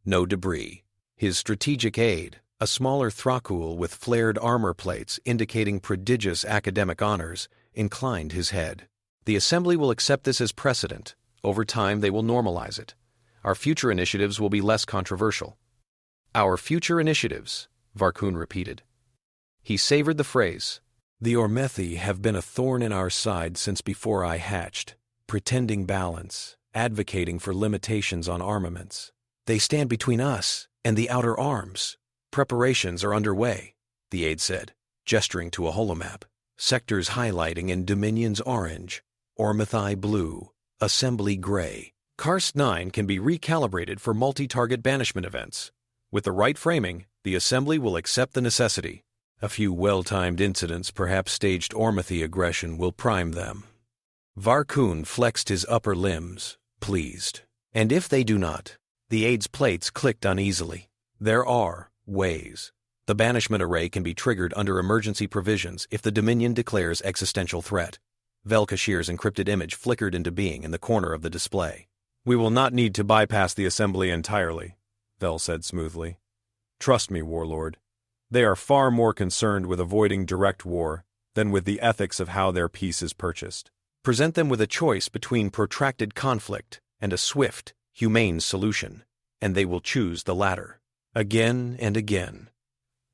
no debris. His strategic aide, a smaller Thra'kuul with flared armor plates indicating prodigious academic honors, inclined his head. The Assembly will accept this as precedent. Over time, they will normalize it. Our future initiatives will be less controversial. Our future initiatives, Varkun repeated. He savored the phrase. The Ormethi have been a thorn in our side since before I hatched, pretending balance, advocating for limitations on armaments. They stand between us and the outer arms. Preparations are underway, the aide said, gesturing to a holomap. Sectors highlighting in Dominion's orange, Ormethi blue, Assembly gray. Karst-9 can be recalibrated for multi-target banishment events. With the right framing, the Assembly will accept the necessity. A few well-timed incidents, perhaps staged Ormethi aggression, will prime them. Varkun flexed his upper limbs, pleased. And if they do not, the aide's plates clicked uneasily. There are ways. The Banishment Array can be triggered under emergency provisions if the Dominion declares existential threat. Vel-Kashir's encrypted image flickered into being in the corner of the display. We will not need to bypass the Assembly entirely, Vel said smoothly. Trust me, Warlord. They are far more concerned with avoiding direct war than with the ethics of how their peace is purchased. Present them with a choice between protracted conflict and a swift, humane solution, and they will choose the latter. Again and again.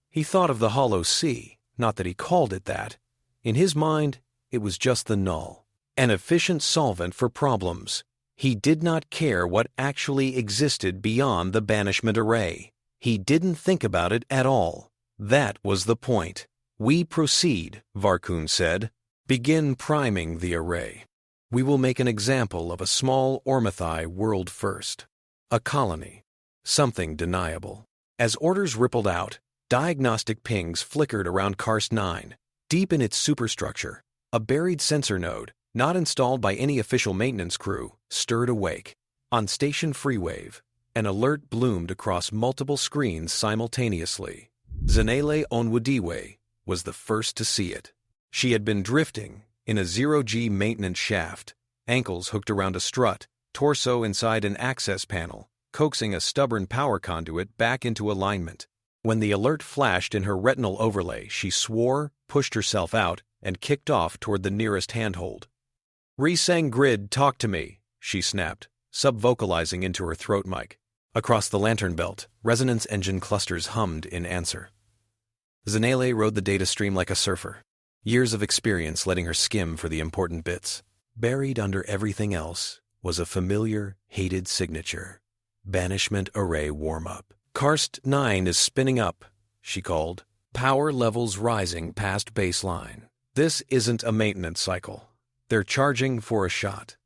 He thought of the Hollow Sea, not that he called it that. In his mind, it was just the null, an efficient solvent for problems. He did not care what actually existed beyond the Banishment Array. He didn't think about it at all. That was the point. We proceed, Varkun said. Begin priming the array. We will make an example of a small Ormethi world first. A colony. Something deniable. As orders rippled out, diagnostic pings flickered around Karst-9. Deep in its superstructure, a buried sensor node, not installed by any official maintenance crew, stirred awake. On Station Freewave, an alert bloomed across multiple screens simultaneously. Zanele Onwudiwe was the first to see it. She had been drifting in a zero-G maintenance shaft, ankles hooked around a strut, torso inside an access panel, coaxing a stubborn power conduit back into alignment. When the alert flashed in her retinal overlay, she swore, pushed herself out, and kicked off toward the nearest handhold. "Resang Grid, talk to me," she snapped, sub-vocalizing into her throat mic. Across the lantern belt, resonance engine clusters hummed in answer. Zanele rode the data stream like a surfer, years of experience letting her skim for the important bits. Buried under everything else was a familiar, hated signature. Banishment Array warm-up. "Karst-9 is spinning up," she called. "Power levels rising past baseline. This isn't a maintenance cycle. They're charging for a shot."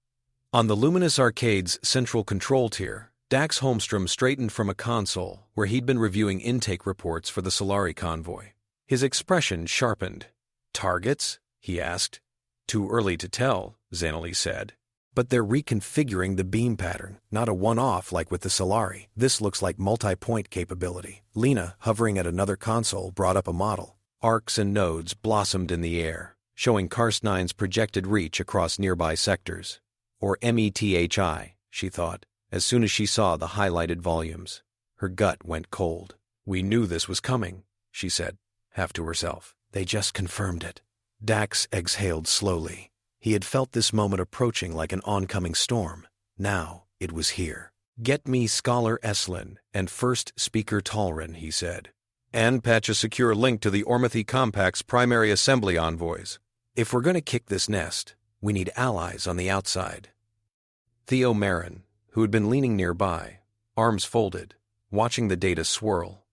On the Luminous Arcade's central control tier, Dax Holmstrom straightened from a console where he'd been reviewing intake reports for the Sylari convoy. His expression sharpened. "Targets?" he asked. "Too early to tell," Zanele said. "But they're reconfiguring the beam pattern, not a one-off like with the Sylari. This looks like multi-point capability." Lena, hovering at another console, brought up a model. Arcs and nodes blossomed in the air, showing Karst-9's projected reach across nearby sectors. Or METHI, she thought, as soon as she saw the highlighted volumes. Her gut went cold. "We knew this was coming," she said, half to herself. "They just confirmed it." Dax exhaled slowly. He had felt this moment approaching like an oncoming storm. Now it was here. "Get me Scholar Eslin and First Speaker Talrin," he said. "And patch a secure link to the Ormethi Compact's primary assembly envoys. If we're going to kick this nest, we need allies on the outside." Theo Marin, who had been leaning nearby, arms folded, watching the data swirl,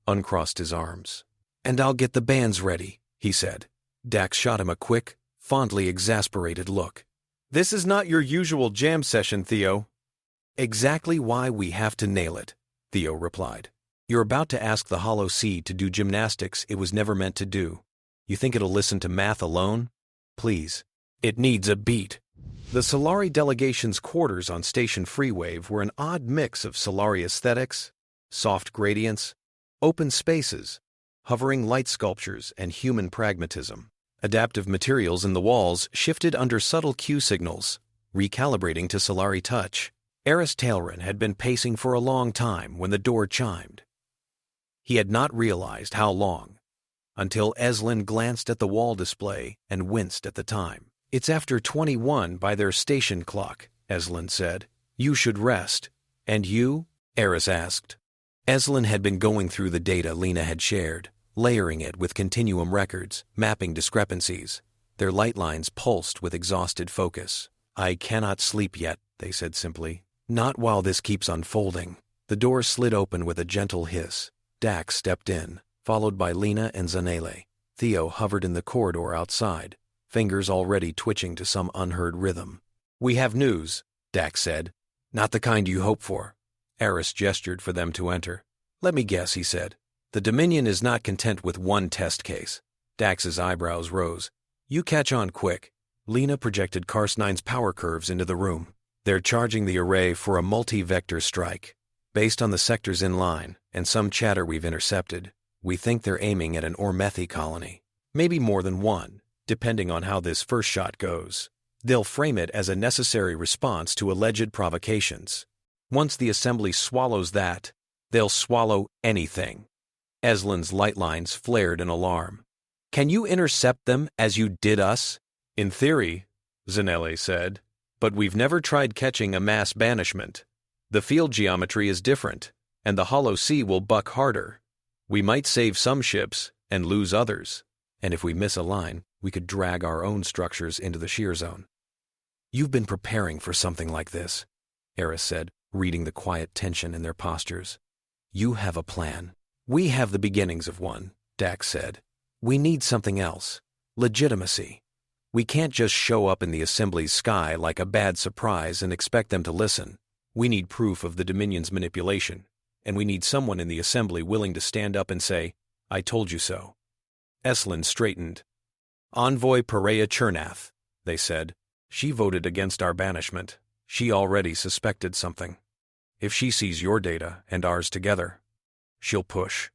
uncrossed his arms. "And I'll get the bands ready," he said. Dax shot him a quick, fondly exasperated look. "This is not your usual jam session, Theo." "Exactly why we have to nail it," Theo replied. "You're about to ask the Hollow Sea to do gymnastics it was never meant to do. You think it'll listen to math alone? Please. It needs a beat." The Sylari delegation's quarters on Station Freewave were an odd mix of Sylari aesthetics, soft gradients, open spaces, hovering light sculptures, and human pragmatism. Adaptive materials in the walls shifted under subtle cue signals, recalibrating to Sylari touch. Aris Talrin had been pacing for a long time when the door chimed. He had not realized how long, until Eslin glanced at the wall display and winced at the time. "It's after 21 by their station clock," Eslin said. "You should rest." "And you?" Aris asked. Eslin had been going through the data Lena had shared, layering it with continuum records, mapping discrepancies. Their light lines pulsed with exhausted focus. "I cannot sleep yet," they said simply. "Not while this keeps unfolding." The door slid open with a gentle hiss. Dax stepped in, followed by Lena and Zanele. Theo hovered in the corridor outside, fingers already twitching to some unheard rhythm. "We have news," Dax said. "Not the kind you hope for." Aris gestured for them to enter. "Let me guess," he said. "The Dominion is not content with one test case." Dax's eyebrows rose. "You catch on quick." Lena projected Karst-9's power curves into the room. "They're charging the array for a multi-vector strike. Based on the sectors in line and some chatter we've intercepted, we think they're aiming at an Ormethi colony. Maybe more than one, depending on how this first shot goes. They'll frame it as a necessary response to alleged provocations. Once the assembly swallows that, they'll swallow anything." Eslin's light lines flared in alarm. "Can you intercept them as you did us?" "In theory," Zanele said, "but we've never tried catching a mass banishment. The field geometry is different, and the Hollow Sea will buck harder. We might save some ships and lose others, and if we miss a line, we could drag our own structures into the shear zone." "You've been preparing for something like this," Aris said, reading the quiet tension in their postures. "You have a plan." "We have the beginnings of one," Dax said. "We need something else. Legitimacy. We can't just show up in the Assembly's sky like a bad surprise and expect them to listen. We need proof of the Dominion's manipulation, and we need someone in the Assembly willing to stand up and say, 'I told you so.'" Eslin straightened. Envoy Pereya Chernath, they said. She voted against our banishment. She already suspected something. If she sees your data and ours together, she'll push.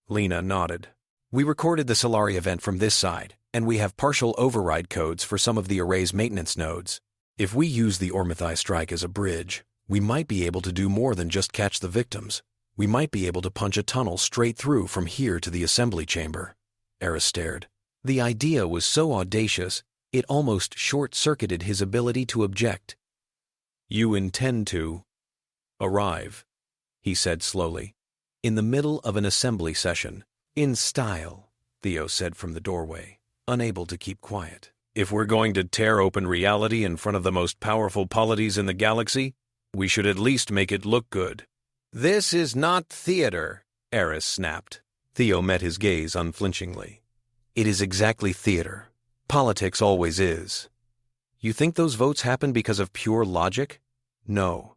Lena nodded. We recorded the Sylari event from this side, and we have partial override codes for some of the array's maintenance nodes. If we use the Ormethi strike as a bridge, we might be able to do more than just catch the victims. We might be able to punch a tunnel straight through from here to the assembly chamber. Aris stared. The idea was so audacious, it almost short-circuited his ability to object. You intend to arrive, he said slowly, in the middle of an assembly session. In style, Theo said from the doorway, unable to keep quiet. If we're going to tear open reality in front of the most powerful polities in the galaxy, we should at least make it look good. This is not theater, Aris snapped. Theo met his gaze unflinchingly. It is exactly theater. Politics always is. You think those votes happen because of pure logic? No.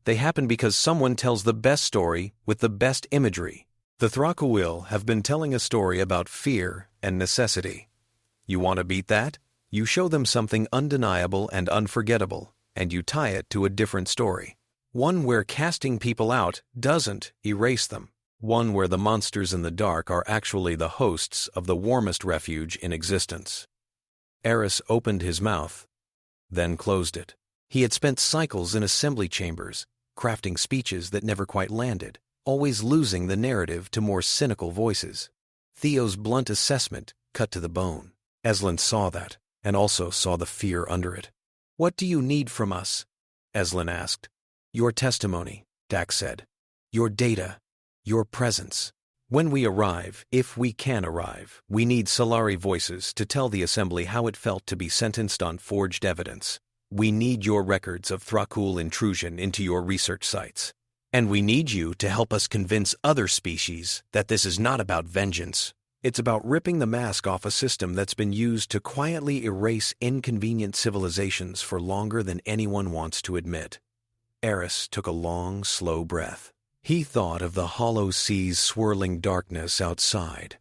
They happen because someone tells the best story with the best imagery. The Thra'kuul have been telling a story about fear and necessity. You want to beat that? You show them something undeniable and unforgettable, and you tie it to a different story. One where casting people out doesn't erase them. One where the monsters in the dark are actually the hosts of the warmest refuge in existence. Aris opened his mouth, then closed it. He had spent cycles in assembly chambers, crafting speeches that never quite landed, always losing the narrative to more cynical voices. Theo's blunt assessment cut to the bone. Eslin saw that, and also saw the fear under it. What do you need from us? Eslin asked. Your testimony, Dax said. Your data. Your presence. When we arrive, if we can arrive, we need Sylari voices to tell the Assembly how it felt to be sentenced on forged evidence. We need your records of Thra'kuul intrusion into your research sites. And we need you to help us convince other species that this is not about vengeance. It's about ripping the mask off a system that's been used to quietly erase inconvenient civilizations for longer than anyone wants to admit. Aris took a long, slow breath. He thought of the hollow sea's swirling darkness outside,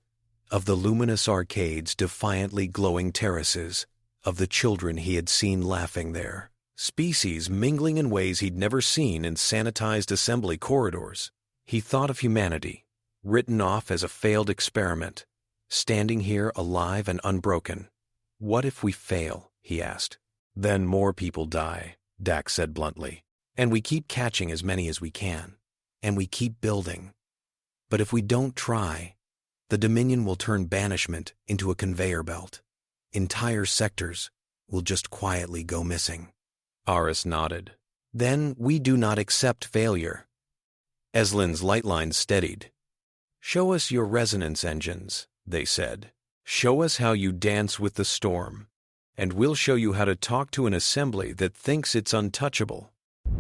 of the luminous arcade's defiantly glowing terraces, of the children he had seen laughing there, species mingling in ways he'd never seen in sanitized assembly corridors. He thought of humanity, written off as a failed experiment, standing here alive and unbroken. What if we fail? He asked. Then more people die, Dax said bluntly, and we keep catching as many as we can. And we keep building. But if we don't try, the Dominion will turn banishment into a conveyor belt. Entire sectors will just quietly go missing. Aris nodded. Then we do not accept failure. Eslin's light lines steadied. Show us your resonance engines, they said. Show us how you dance with the storm, and we'll show you how to talk to an assembly that thinks it's untouchable.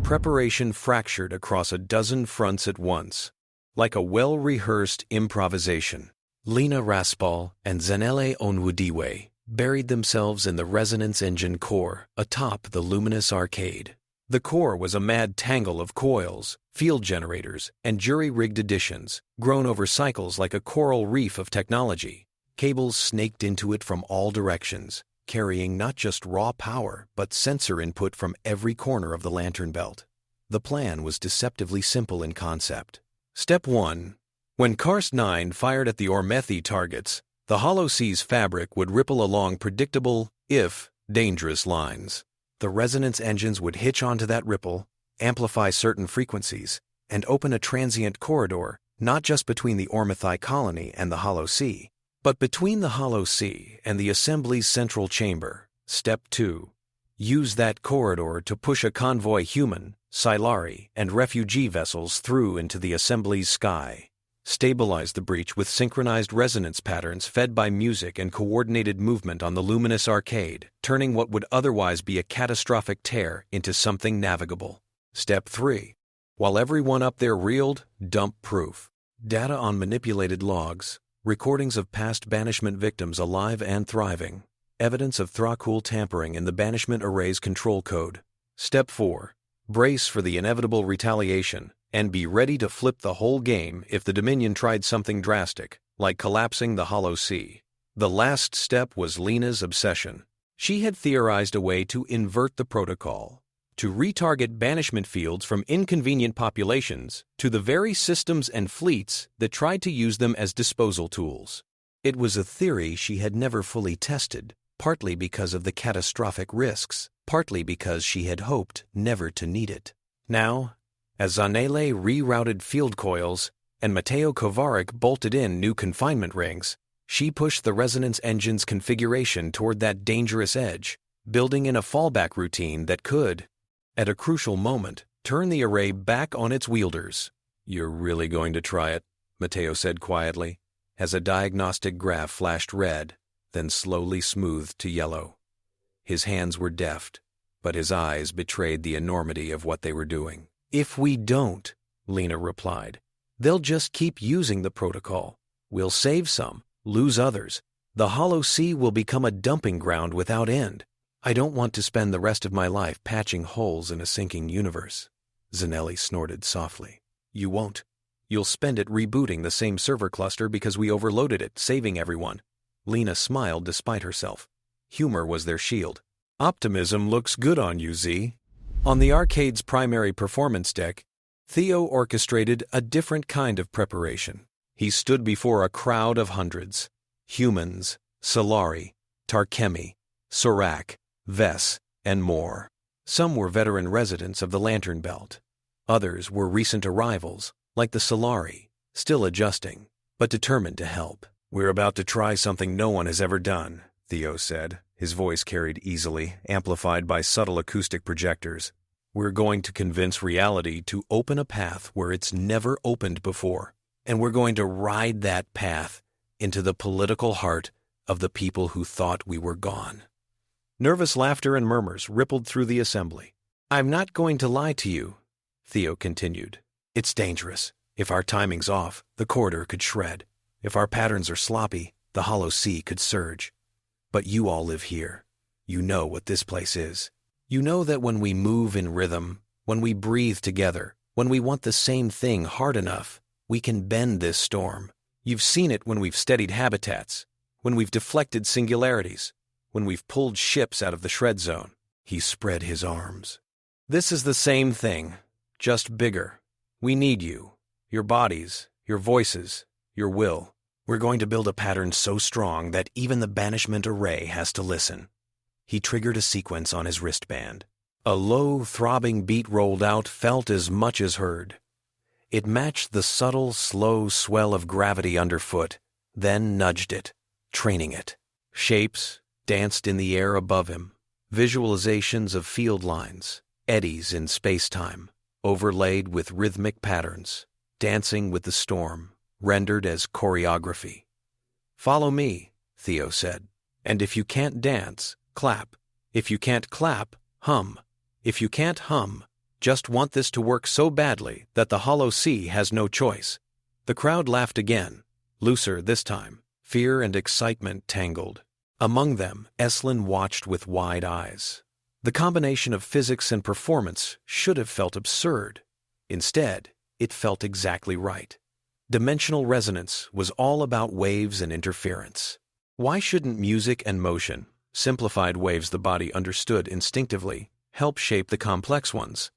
Preparation fractured across a dozen fronts at once, like a well-rehearsed improvisation. Lena Raspal and Zanele Onwudiwe buried themselves in the resonance engine core atop the Luminous Arcade. The core was a mad tangle of coils, field generators, and jury-rigged additions, grown over cycles like a coral reef of technology. Cables snaked into it from all directions, carrying not just raw power, but sensor input from every corner of the lantern belt. The plan was deceptively simple in concept. Step 1. When Karst-9 fired at the Ormethi targets, the hollow sea's fabric would ripple along predictable, if dangerous lines. The resonance engines would hitch onto that ripple, amplify certain frequencies, and open a transient corridor, not just between the Ormethi colony and the hollow sea, but between the hollow sea and the Assembly's central chamber. Step 2. Use that corridor to push a convoy human, Sylari, and refugee vessels through into the Assembly's sky. Stabilize the breach with synchronized resonance patterns fed by music and coordinated movement on the Luminous Arcade, turning what would otherwise be a catastrophic tear into something navigable. Step 3. While everyone up there reeled, dump proof. Data on manipulated logs, recordings of past banishment victims alive and thriving, evidence of Thra'kuul tampering in the Banishment Array's control code. Step 4. Brace for the inevitable retaliation, and be ready to flip the whole game if the Dominion tried something drastic, like collapsing the hollow sea. The last step was Lena's obsession. She had theorized a way to invert the protocol, to retarget banishment fields from inconvenient populations to the very systems and fleets that tried to use them as disposal tools. It was a theory she had never fully tested, partly because of the catastrophic risks, partly because she had hoped never to need it. Now, as Zanele rerouted field coils and Mateo Kovarik bolted in new confinement rings, she pushed the resonance engine's configuration toward that dangerous edge, building in a fallback routine that could, at a crucial moment, turn the array back on its wielders. "You're really going to try it," Mateo said quietly, as a diagnostic graph flashed red, then slowly smoothed to yellow. His hands were deft, but his eyes betrayed the enormity of what they were doing. "If we don't," Lena replied, "they'll just keep using the protocol. We'll save some, lose others. The Hollow Sea will become a dumping ground without end. I don't want to spend the rest of my life patching holes in a sinking universe." Zanelli snorted softly. "You won't. You'll spend it rebooting the same server cluster because we overloaded it, saving everyone." Lena smiled despite herself. Humor was their shield. "Optimism looks good on you, Z." On the arcade's primary performance deck, Theo orchestrated a different kind of preparation. He stood before a crowd of hundreds. Humans, Sylari, Tarkemi, Sorak, Ves, and more. Some were veteran residents of the Lantern Belt. Others were recent arrivals, like the Sylari, still adjusting, but determined to help. "We're about to try something no one has ever done," Theo said, his voice carried easily, amplified by subtle acoustic projectors. "We're going to convince reality to open a path where it's never opened before, and we're going to ride that path into the political heart of the people who thought we were gone." Nervous laughter and murmurs rippled through the assembly. "I'm not going to lie to you," Theo continued. "It's dangerous. If our timing's off, the corridor could shred. If our patterns are sloppy, the Hollow Sea could surge. But you all live here. You know what this place is. You know that when we move in rhythm, when we breathe together, when we want the same thing hard enough, we can bend this storm. You've seen it when we've steadied habitats, when we've deflected singularities, when we've pulled ships out of the shred zone." He spread his arms. "This is the same thing, just bigger. We need you, your bodies, your voices, your will. We're going to build a pattern so strong that even the Banishment Array has to listen." He triggered a sequence on his wristband. A low, throbbing beat rolled out, felt as much as heard. It matched the subtle, slow swell of gravity underfoot, then nudged it, training it. Shapes danced in the air above him, visualizations of field lines, eddies in space-time, overlaid with rhythmic patterns, dancing with the storm, rendered as choreography. "Follow me," Theo said. "And if you can't dance, clap. If you can't clap, hum. If you can't hum, just want this to work so badly that the Hollow Sea has no choice." The crowd laughed again, looser this time. Fear and excitement tangled. Among them, Eslin watched with wide eyes. The combination of physics and performance should have felt absurd. Instead, it felt exactly right. Dimensional resonance was all about waves and interference. Why shouldn't music and motion, simplified waves the body understood instinctively, help shape the complex ones?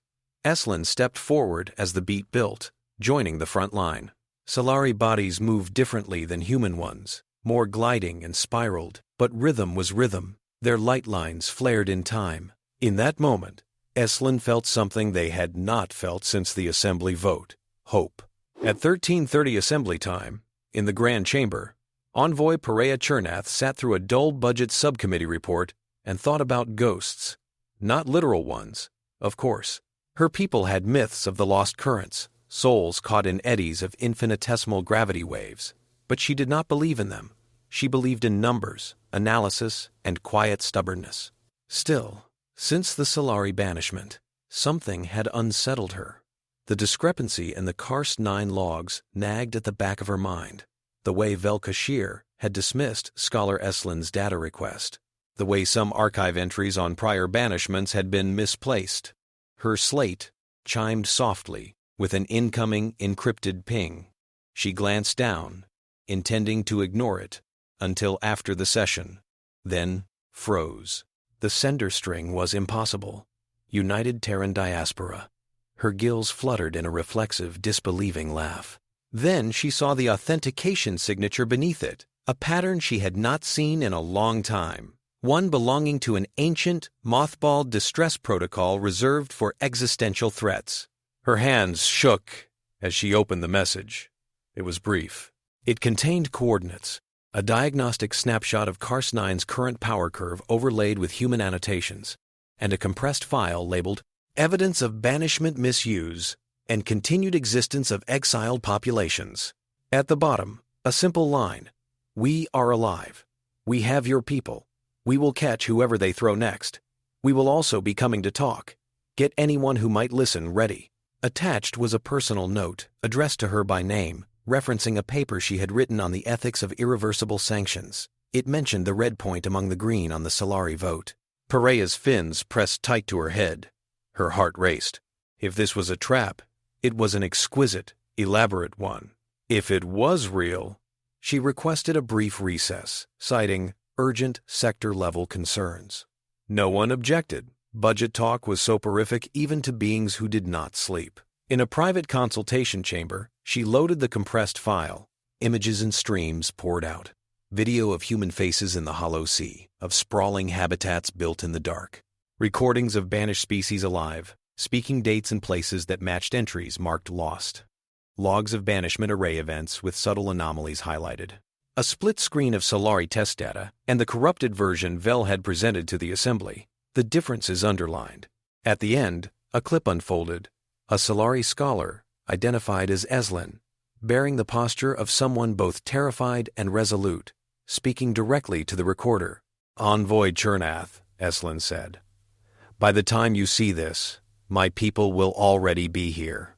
Eslin stepped forward as the beat built, joining the front line. Sylari bodies moved differently than human ones, more gliding and spiraled, but rhythm was rhythm. Their light lines flared in time. In that moment, Eslin felt something they had not felt since the assembly vote: hope. At 13:30 assembly time, in the Grand Chamber, Envoy Pereya Chernath sat through a dull-budget subcommittee report and thought about ghosts. Not literal ones, of course. Her people had myths of the lost currents, souls caught in eddies of infinitesimal gravity waves. But she did not believe in them. She believed in numbers, analysis, and quiet stubbornness. Still, since the Sylari banishment, something had unsettled her. The discrepancy in the Karst-9 logs nagged at the back of her mind. The way Velkashir had dismissed Scholar Eslin's data request. The way some archive entries on prior banishments had been misplaced. Her slate chimed softly with an incoming encrypted ping. She glanced down, intending to ignore it, until after the session, then froze. The sender string was impossible. United Terran Diaspora. Her gills fluttered in a reflexive, disbelieving laugh. Then she saw the authentication signature beneath it, a pattern she had not seen in a long time, one belonging to an ancient, mothballed distress protocol reserved for existential threats. Her hands shook as she opened the message. It was brief. It contained coordinates, a diagnostic snapshot of Karst-9's current power curve overlaid with human annotations, and a compressed file labeled Evidence of Banishment Misuse and Continued Existence of Exiled Populations. At the bottom, a simple line. We are alive. We have your people. We will catch whoever they throw next. We will also be coming to talk. Get anyone who might listen ready. Attached was a personal note, addressed to her by name, referencing a paper she had written on the ethics of irreversible sanctions. It mentioned the red point among the green on the Sylari vote. Pereya's fins pressed tight to her head. Her heart raced. If this was a trap, it was an exquisite, elaborate one. If it was real, she requested a brief recess, citing urgent sector-level concerns. No one objected. Budget talk was soporific even to beings who did not sleep. In a private consultation chamber, she loaded the compressed file. Images and streams poured out. Video of human faces in the hollow sea, of sprawling habitats built in the dark. Recordings of banished species alive, speaking dates and places that matched entries marked lost. Logs of Banishment Array events with subtle anomalies highlighted. A split screen of Sylari test data and the corrupted version Vel had presented to the assembly, the differences underlined. At the end, a clip unfolded. A Sylari scholar, identified as Eslin, bearing the posture of someone both terrified and resolute, speaking directly to the recorder. Envoy Chernath, Eslin said. By the time you see this, my people will already be here.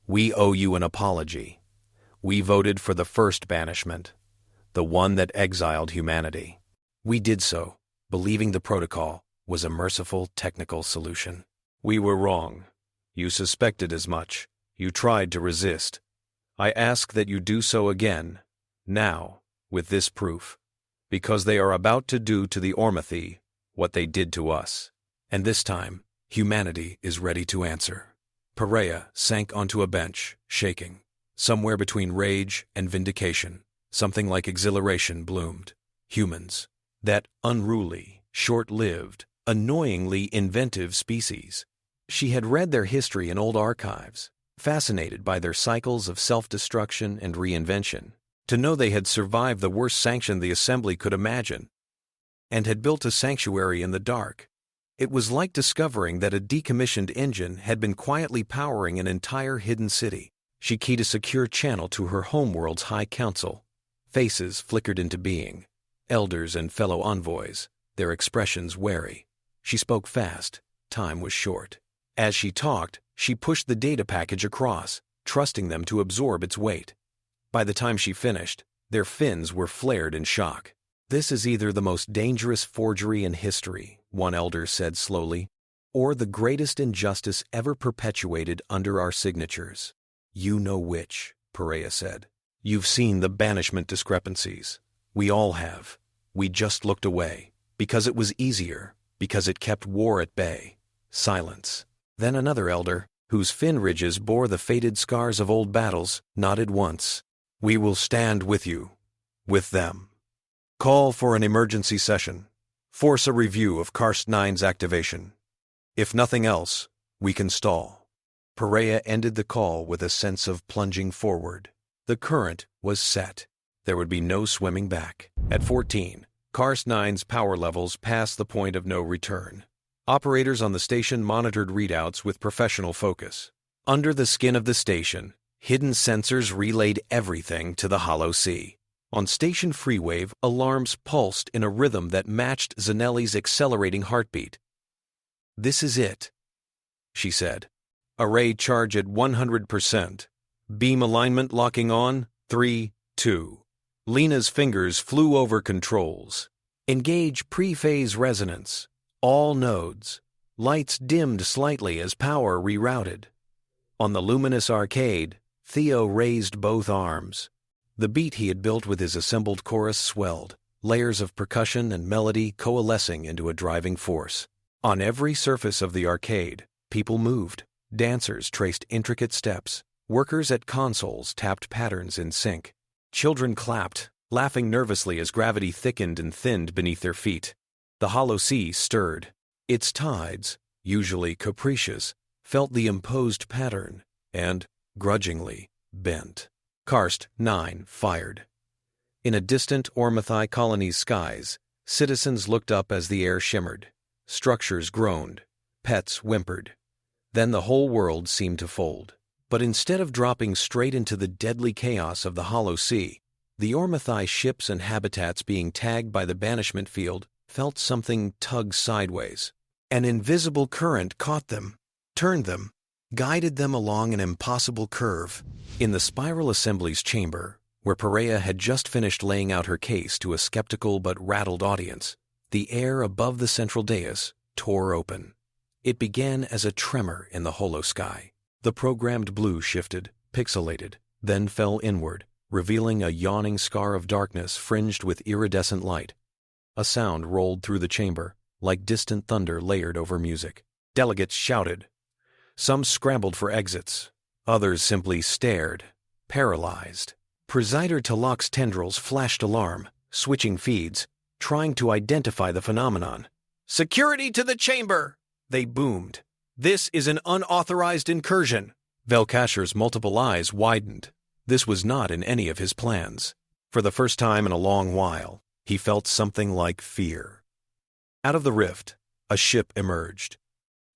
We owe you an apology. We voted for the first banishment, the one that exiled humanity. We did so, believing the protocol was a merciful technical solution. We were wrong. You suspected as much. You tried to resist. I ask that you do so again, now, with this proof, because they are about to do to the Ormethi what they did to us. And this time, humanity is ready to answer. Pereya sank onto a bench, shaking. Somewhere between rage and vindication, something like exhilaration bloomed. Humans, that unruly, short-lived, annoyingly inventive species. She had read their history in old archives, fascinated by their cycles of self-destruction and reinvention. To know they had survived the worst sanction the Assembly could imagine, and had built a sanctuary in the dark. It was like discovering that a decommissioned engine had been quietly powering an entire hidden city. She keyed a secure channel to her homeworld's High Council. Faces flickered into being. Elders and fellow envoys, their expressions wary. She spoke fast. Time was short. As she talked, she pushed the data package across, trusting them to absorb its weight. By the time she finished, their fins were flared in shock. This is either the most dangerous forgery in history, one elder said slowly, or the greatest injustice ever perpetuated under our signatures. You know which, Pereya said. You've seen the banishment discrepancies. We all have. We just looked away, because it was easier, because it kept war at bay. Silence. Then another elder, whose fin ridges bore the faded scars of old battles, nodded once. We will stand with you. With them. Call for an emergency session. Force a review of Karst-9's activation. If nothing else, we can stall. Pereya ended the call with a sense of plunging forward. The current was set. There would be no swimming back. At 14, Karst-9's power levels passed the point of no return. Operators on the station monitored readouts with professional focus. Under the skin of the station, hidden sensors relayed everything to the hollow sea. On station Freewave, alarms pulsed in a rhythm that matched Zanelli's accelerating heartbeat. This is it, she said. Array charge at 100%. Beam alignment locking on. 3, 2. Lena's fingers flew over controls. Engage pre-phase resonance. All nodes. Lights dimmed slightly as power rerouted. On the Luminous Arcade, Theo raised both arms. The beat he had built with his assembled chorus swelled, layers of percussion and melody coalescing into a driving force. On every surface of the arcade, people moved. Dancers traced intricate steps. Workers at consoles tapped patterns in sync. Children clapped, laughing nervously as gravity thickened and thinned beneath their feet. The hollow sea stirred. Its tides, usually capricious, felt the imposed pattern and, grudgingly, bent. Karst-9 fired. In a distant Ormethi colony's skies, citizens looked up as the air shimmered. Structures groaned. Pets whimpered. Then the whole world seemed to fold. But instead of dropping straight into the deadly chaos of the hollow sea, the Ormethi ships and habitats being tagged by the banishment field felt something tug sideways. An invisible current caught them, turned them, guided them along an impossible curve. In the spiral assembly's chamber, where Pereya had just finished laying out her case to a skeptical but rattled audience, the air above the central dais tore open. It began as a tremor in the hollow sky. The programmed blue shifted, pixelated, then fell inward, revealing a yawning scar of darkness fringed with iridescent light. A sound rolled through the chamber, like distant thunder layered over music. Delegates shouted. Some scrambled for exits. Others simply stared, paralyzed. Presider Talak's tendrils flashed alarm, switching feeds, trying to identify the phenomenon. "Security to the chamber!" they boomed. "This is an unauthorized incursion." Velkasher's multiple eyes widened. This was not in any of his plans. For the first time in a long while, he felt something like fear. Out of the rift, a ship emerged.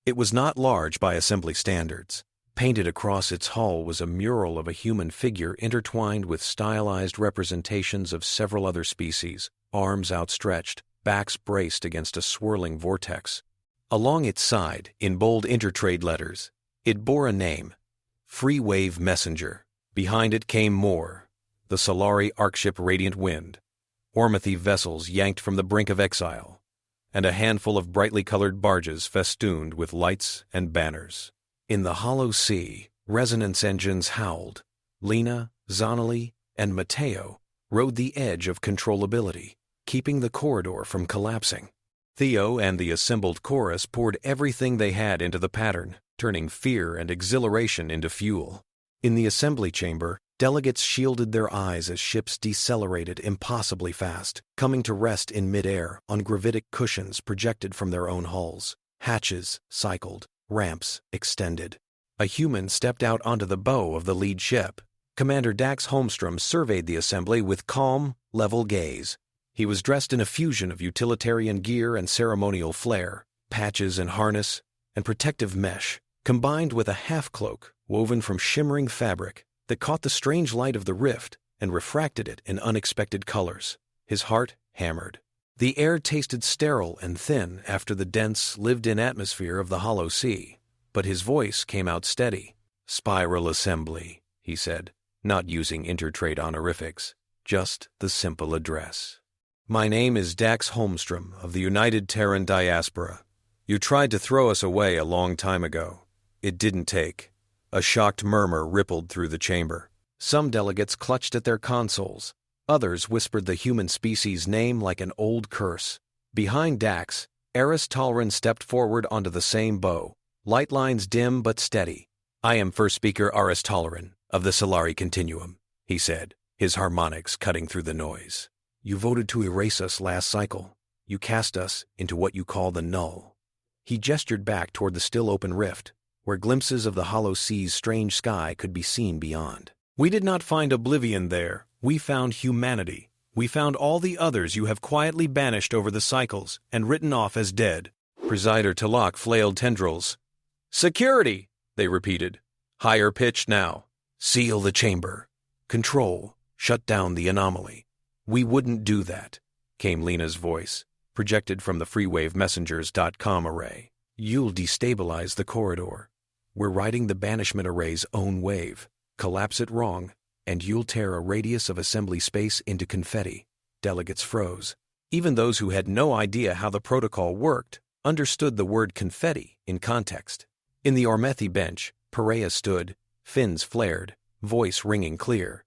It was not large by assembly standards. Painted across its hull was a mural of a human figure intertwined with stylized representations of several other species, arms outstretched, backs braced against a swirling vortex. Along its side, in bold intertrade letters, it bore a name, Freewave Messenger. Behind it came more, the Sylari Arcship Radiant Wind, Ormethi vessels yanked from the brink of exile, and a handful of brightly colored barges festooned with lights and banners. In the hollow sea, resonance engines howled. Lena, Zonali, and Matteo rode the edge of controllability, keeping the corridor from collapsing. Theo and the assembled chorus poured everything they had into the pattern, turning fear and exhilaration into fuel. In the assembly chamber, delegates shielded their eyes as ships decelerated impossibly fast, coming to rest in midair on gravitic cushions projected from their own hulls. Hatches cycled, ramps extended. A human stepped out onto the bow of the lead ship. Commander Dax Holmstrom surveyed the assembly with calm, level gaze. He was dressed in a fusion of utilitarian gear and ceremonial flair, patches and harness, and protective mesh, combined with a half-cloak woven from shimmering fabric that caught the strange light of the rift and refracted it in unexpected colors. His heart hammered. The air tasted sterile and thin after the dense, lived-in atmosphere of the hollow sea, but his voice came out steady. "Spiral assembly," he said, not using intertrade honorifics, just the simple address. "My name is Dax Holmstrom of the United Terran Diaspora. You tried to throw us away a long time ago. It didn't take." A shocked murmur rippled through the chamber. Some delegates clutched at their consoles. Others whispered the human species' name like an old curse. Behind Dax, Aris stepped forward onto the same bow, light lines dim but steady. "I am First Speaker Aris of the Sylari Continuum," he said, his harmonics cutting through the noise. "You voted to erase us last cycle. You cast us into what you call the null." He gestured back toward the still-open rift, where glimpses of the hollow sea's strange sky could be seen beyond. "We did not find oblivion there. We found humanity. We found all the others you have quietly banished over the cycles and written off as dead." Presider Talak flailed tendrils. "Security!" they repeated. "Higher pitch now. Seal the chamber. Control. Shut down the anomaly." "We wouldn't do that," came Lena's voice, projected from the Freewave Messengers.com array. "You'll destabilize the corridor. We're riding the Banishment Array's own wave. Collapse it wrong, and you'll tear a radius of assembly space into confetti." Delegates froze. Even those who had no idea how the protocol worked understood the word confetti in context. In the Ormethi bench, Pereya stood, fins flared, voice ringing clear.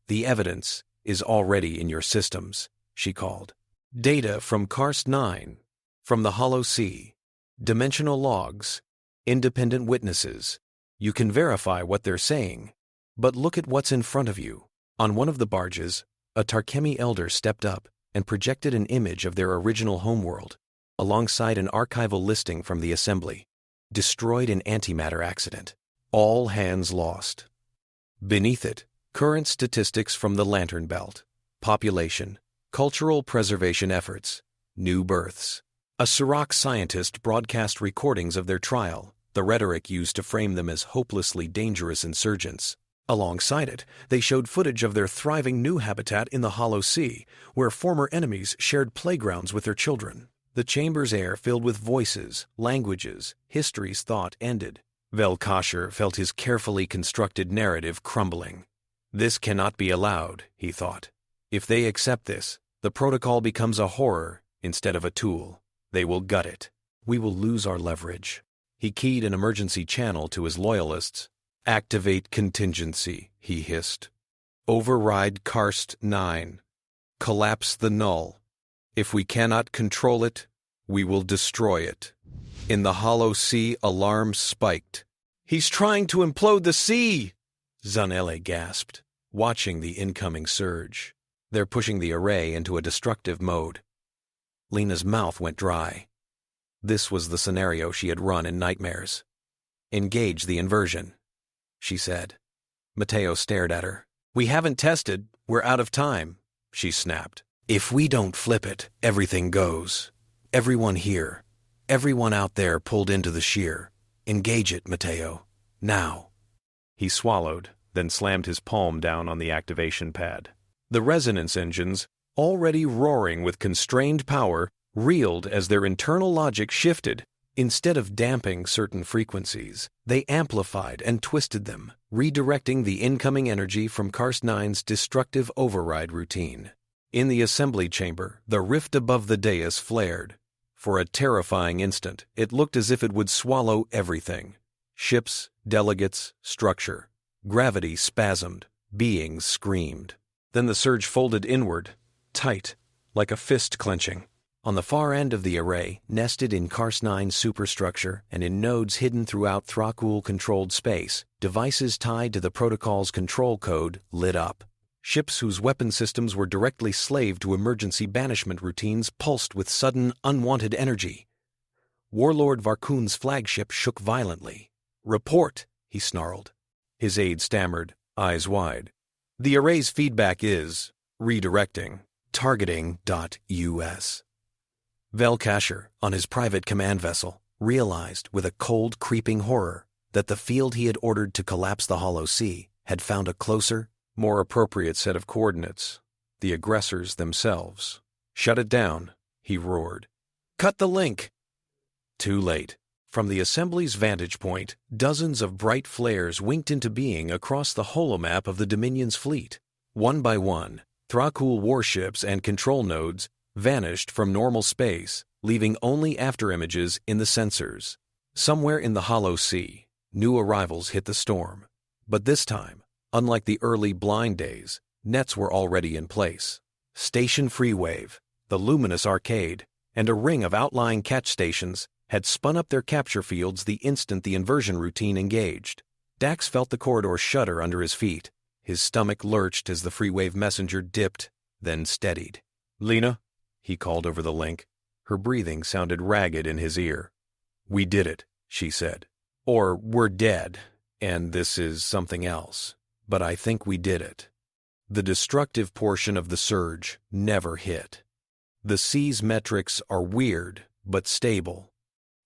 The evidence is already in your systems, she called. Data from Karst-9, from the Hollow Sea, dimensional logs, independent witnesses. You can verify what they're saying, but look at what's in front of you. On one of the barges, a Tarkemi elder stepped up and projected an image of their original homeworld, alongside an archival listing from the Assembly. Destroyed in antimatter accident. All hands lost. Beneath it, current statistics from the Lantern Belt. Population, cultural preservation efforts, new births. A Sirach scientist broadcast recordings of their trial, the rhetoric used to frame them as hopelessly dangerous insurgents. Alongside it, they showed footage of their thriving new habitat in the Hollow Sea, where former enemies shared playgrounds with their children. The chamber's air filled with voices, languages, histories thought ended. Vel'Kasher felt his carefully constructed narrative crumbling. This cannot be allowed, he thought. If they accept this, the protocol becomes a horror instead of a tool. They will gut it. We will lose our leverage. He keyed an emergency channel to his loyalists. Activate contingency, he hissed. Override Karst-9. Collapse the null. If we cannot control it, we will destroy it. In the Hollow Sea, alarms spiked. He's trying to implode the sea! Zanele gasped, watching the incoming surge. They're pushing the array into a destructive mode. Lena's mouth went dry. This was the scenario she had run in nightmares. Engage the inversion, she said. Mateo stared at her. We haven't tested. We're out of time, she snapped. If we don't flip it, everything goes. Everyone here, everyone out there pulled into the shear. Engage it, Mateo. Now. He swallowed, then slammed his palm down on the activation pad. The resonance engines, already roaring with constrained power, reeled as their internal logic shifted. Instead of damping certain frequencies, they amplified and twisted them, redirecting the incoming energy from Karst-9's destructive override routine. In the assembly chamber, the rift above the dais flared. For a terrifying instant, it looked as if it would swallow everything. Ships, delegates, structure. Gravity spasmed. Beings screamed. Then the surge folded inward, tight, like a fist clenching. On the far end of the array, nested in Karst-9's superstructure and in nodes hidden throughout Thra'kuul-controlled space, devices tied to the protocol's control code lit up. Ships whose weapon systems were directly slave to emergency banishment routines pulsed with sudden, unwanted energy. Warlord Varkun's flagship shook violently. "Report," he snarled. His aide stammered, eyes wide. "The array's feedback is redirecting, targeting.us." Vel'Kasher, on his private command vessel, realized with a cold, creeping horror that the field he had ordered to collapse the Hollow Sea had found a closer, more appropriate set of coordinates, the aggressors themselves. "Shut it down," he roared. "Cut the link!" Too late. From the Assembly's vantage point, dozens of bright flares winked into being across the holomap of the Dominion's fleet. One by one, Thra'kuul warships and control nodes vanished from normal space, leaving only afterimages in the sensors. Somewhere in the Hollow Sea, new arrivals hit the storm. But this time, unlike the early blind days, nets were already in place. Station Freewave, the Luminous Arcade, and a ring of outlying catch stations had spun up their capture fields the instant the inversion routine engaged. Dax felt the corridor shudder under his feet. His stomach lurched as the Freewave messenger dipped, then steadied. "Lena?" he called over the link. Her breathing sounded ragged in his ear. "We did it," she said. "Or we're dead, and this is something else. But I think we did it." The destructive portion of the surge never hit. The sea's metrics are weird, but stable.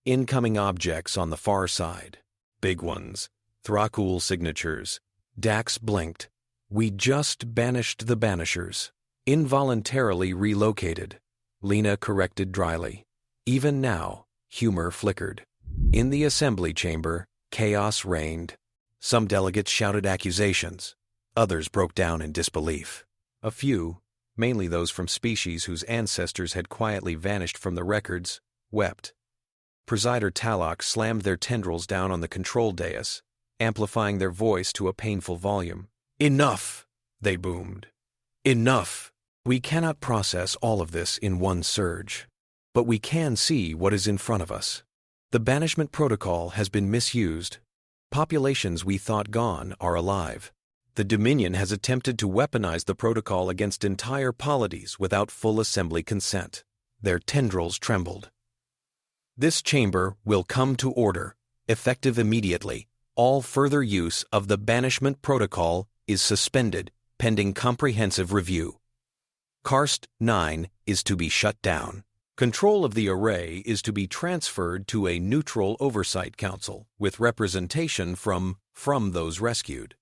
Incoming objects on the far side. Big ones. Thra'kuul signatures. Dax blinked. "We just banished the banishers. Involuntarily relocated," Lena corrected dryly. Even now, humor flickered. In the assembly chamber, chaos reigned. Some delegates shouted accusations. Others broke down in disbelief. A few, mainly those from species whose ancestors had quietly vanished from the records, wept. Presider Talok slammed their tendrils down on the control dais, amplifying their voice to a painful volume. "Enough! they boomed. Enough! We cannot process all of this in one surge. But we can see what is in front of us. The Banishment Protocol has been misused. Populations we thought gone are alive. The Dominion has attempted to weaponize the protocol against entire polities without full assembly consent. Their tendrils trembled. This chamber will come to order, effective immediately. All further use of the Banishment Protocol is suspended pending comprehensive review. Karst-9 is to be shut down. Control of the array is to be transferred to a neutral oversight council with representation from those rescued.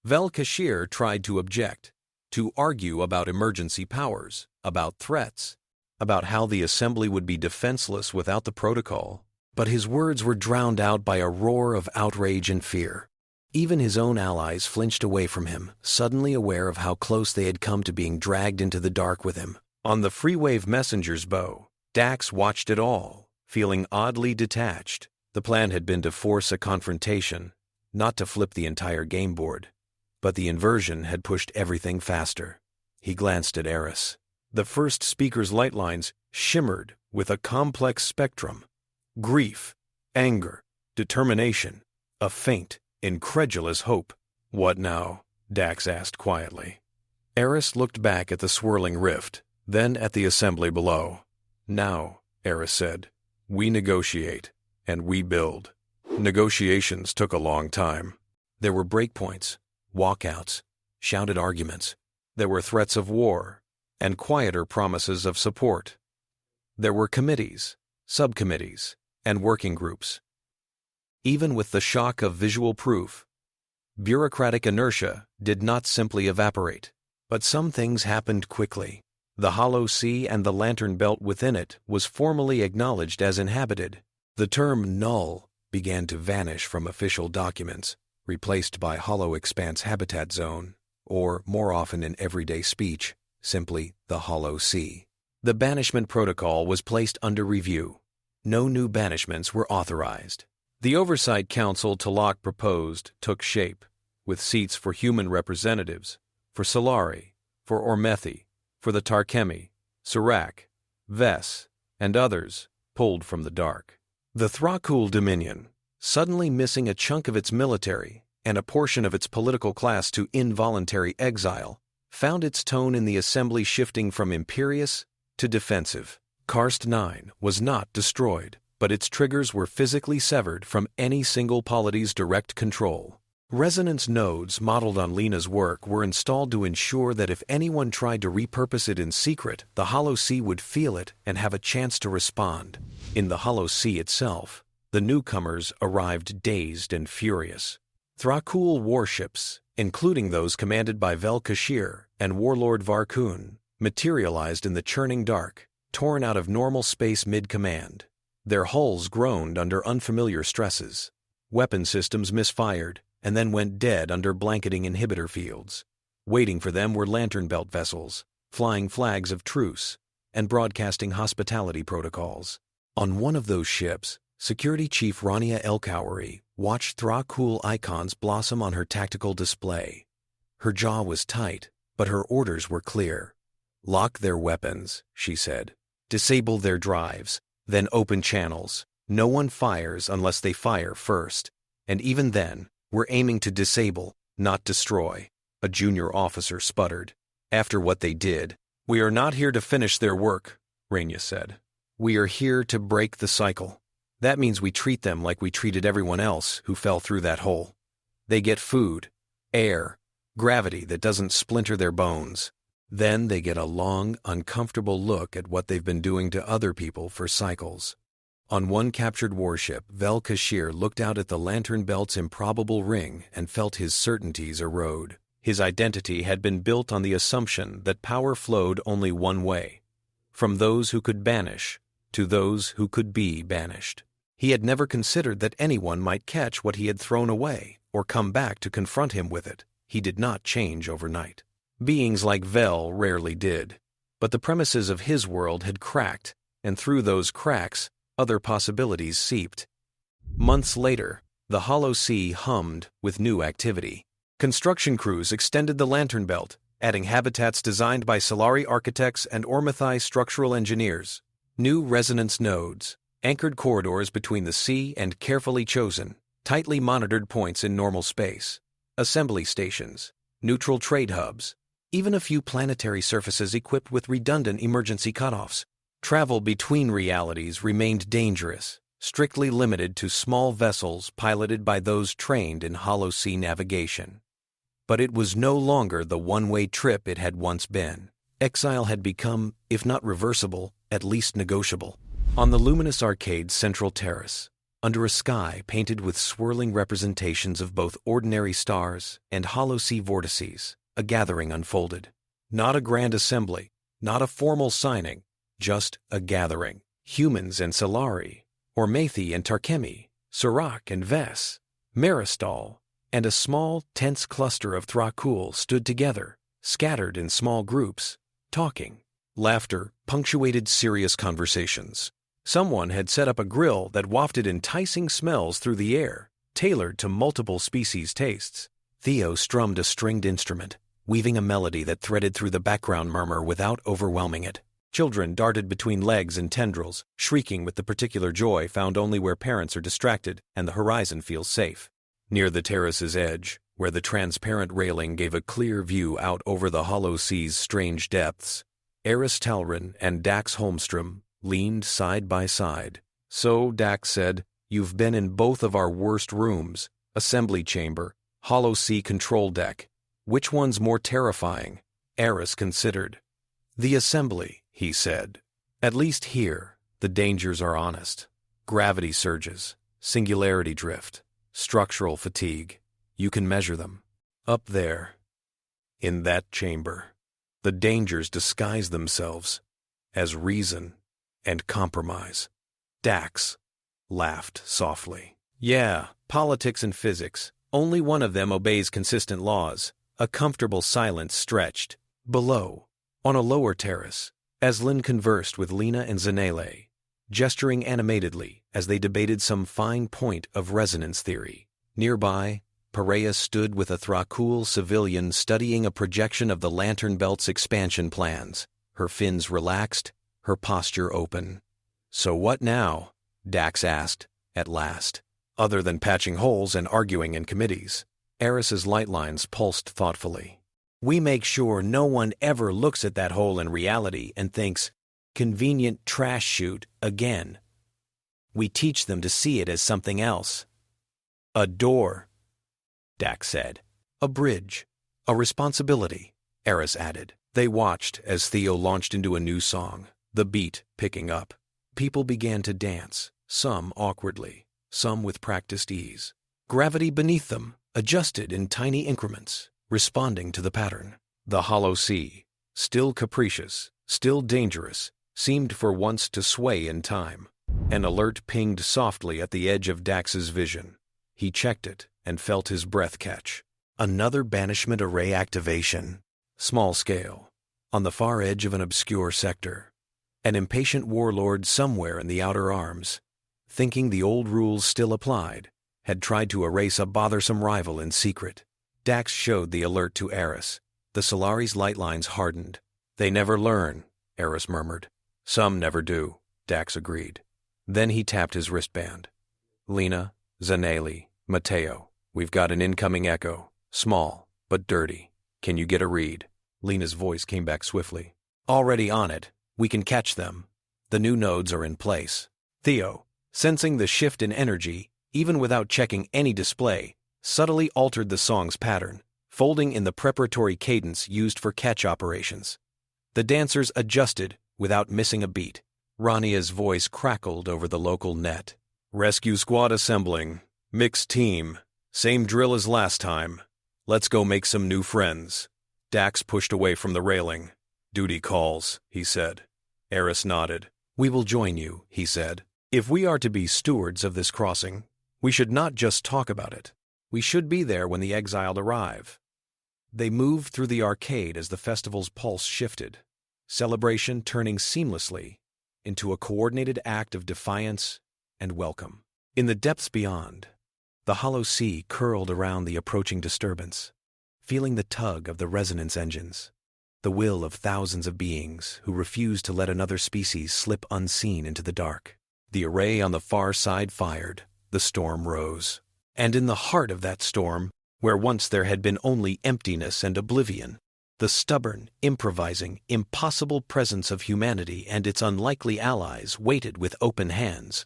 Vel-Kashir tried to object, to argue about emergency powers, about threats, about how the assembly would be defenseless without the protocol, but his words were drowned out by a roar of outrage and fear. Even his own allies flinched away from him, suddenly aware of how close they had come to being dragged into the dark with him. On the Freewave messenger's bow, Dax watched it all, feeling oddly detached. The plan had been to force a confrontation, not to flip the entire game board. But the inversion had pushed everything faster. He glanced at Aris. The first speaker's light lines shimmered with a complex spectrum. Grief, anger, determination, a faint, incredulous hope. "What now?" Dax asked quietly. Aris looked back at the swirling rift, then at the assembly below. "Now," Aris said, "we negotiate, and we build." Negotiations took a long time. There were breakpoints, walkouts, shouted arguments. There were threats of war, and quieter promises of support. There were committees, subcommittees, and working groups. Even with the shock of visual proof, bureaucratic inertia did not simply evaporate. But some things happened quickly. The Hollow Sea and the lantern belt within it was formally acknowledged as inhabited. The term null began to vanish from official documents, replaced by Hollow Expanse Habitat Zone, or more often in everyday speech, simply the Hollow Sea. The Banishment Protocol was placed under review. No new banishments were authorized. The Oversight Council Talak proposed took shape, with seats for human representatives, for Sylari, for Ormethi, for the Tarkemi, Serac, Ves, and others pulled from the dark. The Thra'kuul Dominion, suddenly missing a chunk of its military and a portion of its political class to involuntary exile, found its tone in the assembly shifting from imperious to defensive. Karst-9 was not destroyed, but its triggers were physically severed from any single polity's direct control. Resonance nodes modeled on Lena's work were installed to ensure that if anyone tried to repurpose it in secret, the Hollow Sea would feel it and have a chance to respond. In the Hollow Sea itself, the newcomers arrived dazed and furious. Thra'kuul warships, including those commanded by Vel-Kashir and Warlord Varkun, materialized in the churning dark, torn out of normal space mid-command. Their hulls groaned under unfamiliar stresses. Weapon systems misfired, and then went dead under blanketing inhibitor fields. Waiting for them were lantern belt vessels, flying flags of truce, and broadcasting hospitality protocols. On one of those ships, Security Chief Rania El-Kawari watched Thra'kuul icons blossom on her tactical display. Her jaw was tight, but her orders were clear. "Lock their weapons," she said. "Disable their drives, then open channels. No one fires unless they fire first. And even then, we're aiming to disable, not destroy," a junior officer sputtered. "After what they did, we are not here to finish their work," Rania said. "We are here to break the cycle. That means we treat them like we treated everyone else who fell through that hole. They get food, air, gravity that doesn't splinter their bones. Then they get a long, uncomfortable look at what they've been doing to other people for cycles." On one captured warship, Vel-Kashir looked out at the lantern belt's improbable ring and felt his certainties erode. His identity had been built on the assumption that power flowed only one way, from those who could banish to those who could be banished. He had never considered that anyone might catch what he had thrown away or come back to confront him with it. He did not change overnight. Beings like Vel rarely did, but the premises of his world had cracked, and through those cracks, other possibilities seeped. Months later, the Hollow Sea hummed with new activity. Construction crews extended the lantern belt, adding habitats designed by Sylari architects and Ormethi structural engineers. New resonance nodes, anchored corridors between the sea and carefully chosen, tightly monitored points in normal space, assembly stations, neutral trade hubs, even a few planetary surfaces equipped with redundant emergency cutoffs. Travel between realities remained dangerous, strictly limited to small vessels piloted by those trained in hollow sea navigation. But it was no longer the one-way trip it had once been. Exile had become, if not reversible, at least negotiable. On the Luminous Arcade's central terrace, under a sky painted with swirling representations of both ordinary stars and hollow sea vortices, a gathering unfolded. Not a grand assembly, not a formal signing, just a gathering. Humans and Sylari, Ormethi and Tarkemi, Surak and Ves, Maristal, and a small, tense cluster of Thra'kuul stood together, scattered in small groups, talking. Laughter punctuated serious conversations. Someone had set up a grill that wafted enticing smells through the air, tailored to multiple species' tastes. Theo strummed a stringed instrument, weaving a melody that threaded through the background murmur without overwhelming it. Children darted between legs and tendrils, shrieking with the particular joy found only where parents are distracted and the horizon feels safe. Near the terrace's edge, where the transparent railing gave a clear view out over the hollow sea's strange depths, Aris Talrin and Dax Holmstrom leaned side by side. "So," Dax said, "you've been in both of our worst rooms, assembly chamber, hollow sea control deck. Which one's more terrifying?" Aris considered. "The assembly," he said. "At least here, the dangers are honest. Gravity surges, singularity drift, structural fatigue. You can measure them. Up there, in that chamber, the dangers disguise themselves as reason and compromise." Dax laughed softly. "Yeah, politics and physics. Only one of them obeys consistent laws." A comfortable silence stretched. Below, on a lower terrace, Aslan conversed with Lena and Zanele, gesturing animatedly as they debated some fine point of resonance theory. Nearby, Pereya stood with a Thra'kuul civilian studying a projection of the Lantern Belt's expansion plans, her fins relaxed, her posture open. "So what now?" Dax asked, at last. "Other than patching holes and arguing in committees." Aris's light lines pulsed thoughtfully. "We make sure no one ever looks at that hole in reality and thinks, 'Convenient trash chute again.' We teach them to see it as something else." "A door," Dax said. "A bridge. A responsibility," Aris added. They watched as Theo launched into a new song, the beat picking up. People began to dance, some awkwardly, some with practiced ease. Gravity beneath them adjusted in tiny increments, responding to the pattern. The hollow sea, still capricious, still dangerous, seemed for once to sway in time. An alert pinged softly at the edge of Dax's vision. He checked it and felt his breath catch. Another Banishment Array activation. Small scale, on the far edge of an obscure sector. An impatient warlord somewhere in the Outer Arms, thinking the old rules still applied, had tried to erase a bothersome rival in secret. Dax showed the alert to Aris. The Sylari's light lines hardened. "They never learn," Aris murmured. "Some never do," Dax agreed. Then he tapped his wristband. "Lena, Zanele, Mateo, we've got an incoming echo. Small, but dirty. Can you get a read?" Lena's voice came back swiftly. "Already on it. We can catch them. The new nodes are in place." Theo, sensing the shift in energy, even without checking any display, subtly altered the song's pattern, folding in the preparatory cadence used for catch operations. The dancers adjusted without missing a beat. Rania's voice crackled over the local net. "Rescue squad assembling. Mixed team. Same drill as last time. Let's go make some new friends." Dax pushed away from the railing. "Duty calls," he said. Aris nodded. "We will join you," he said. "If we are to be stewards of this crossing, we should not just talk about it. We should be there when the exiled arrive." They moved through the arcade as the festival's pulse shifted, celebration turning seamlessly into a coordinated act of defiance and welcome. In the depths beyond, the hollow sea curled around the approaching disturbance. feeling the tug of the resonance engines, the will of thousands of beings who refused to let another species slip unseen into the dark. The array on the far side fired, the storm rose. And in the heart of that storm, where once there had been only emptiness and oblivion, the stubborn, improvising, impossible presence of humanity and its unlikely allies waited with open hands,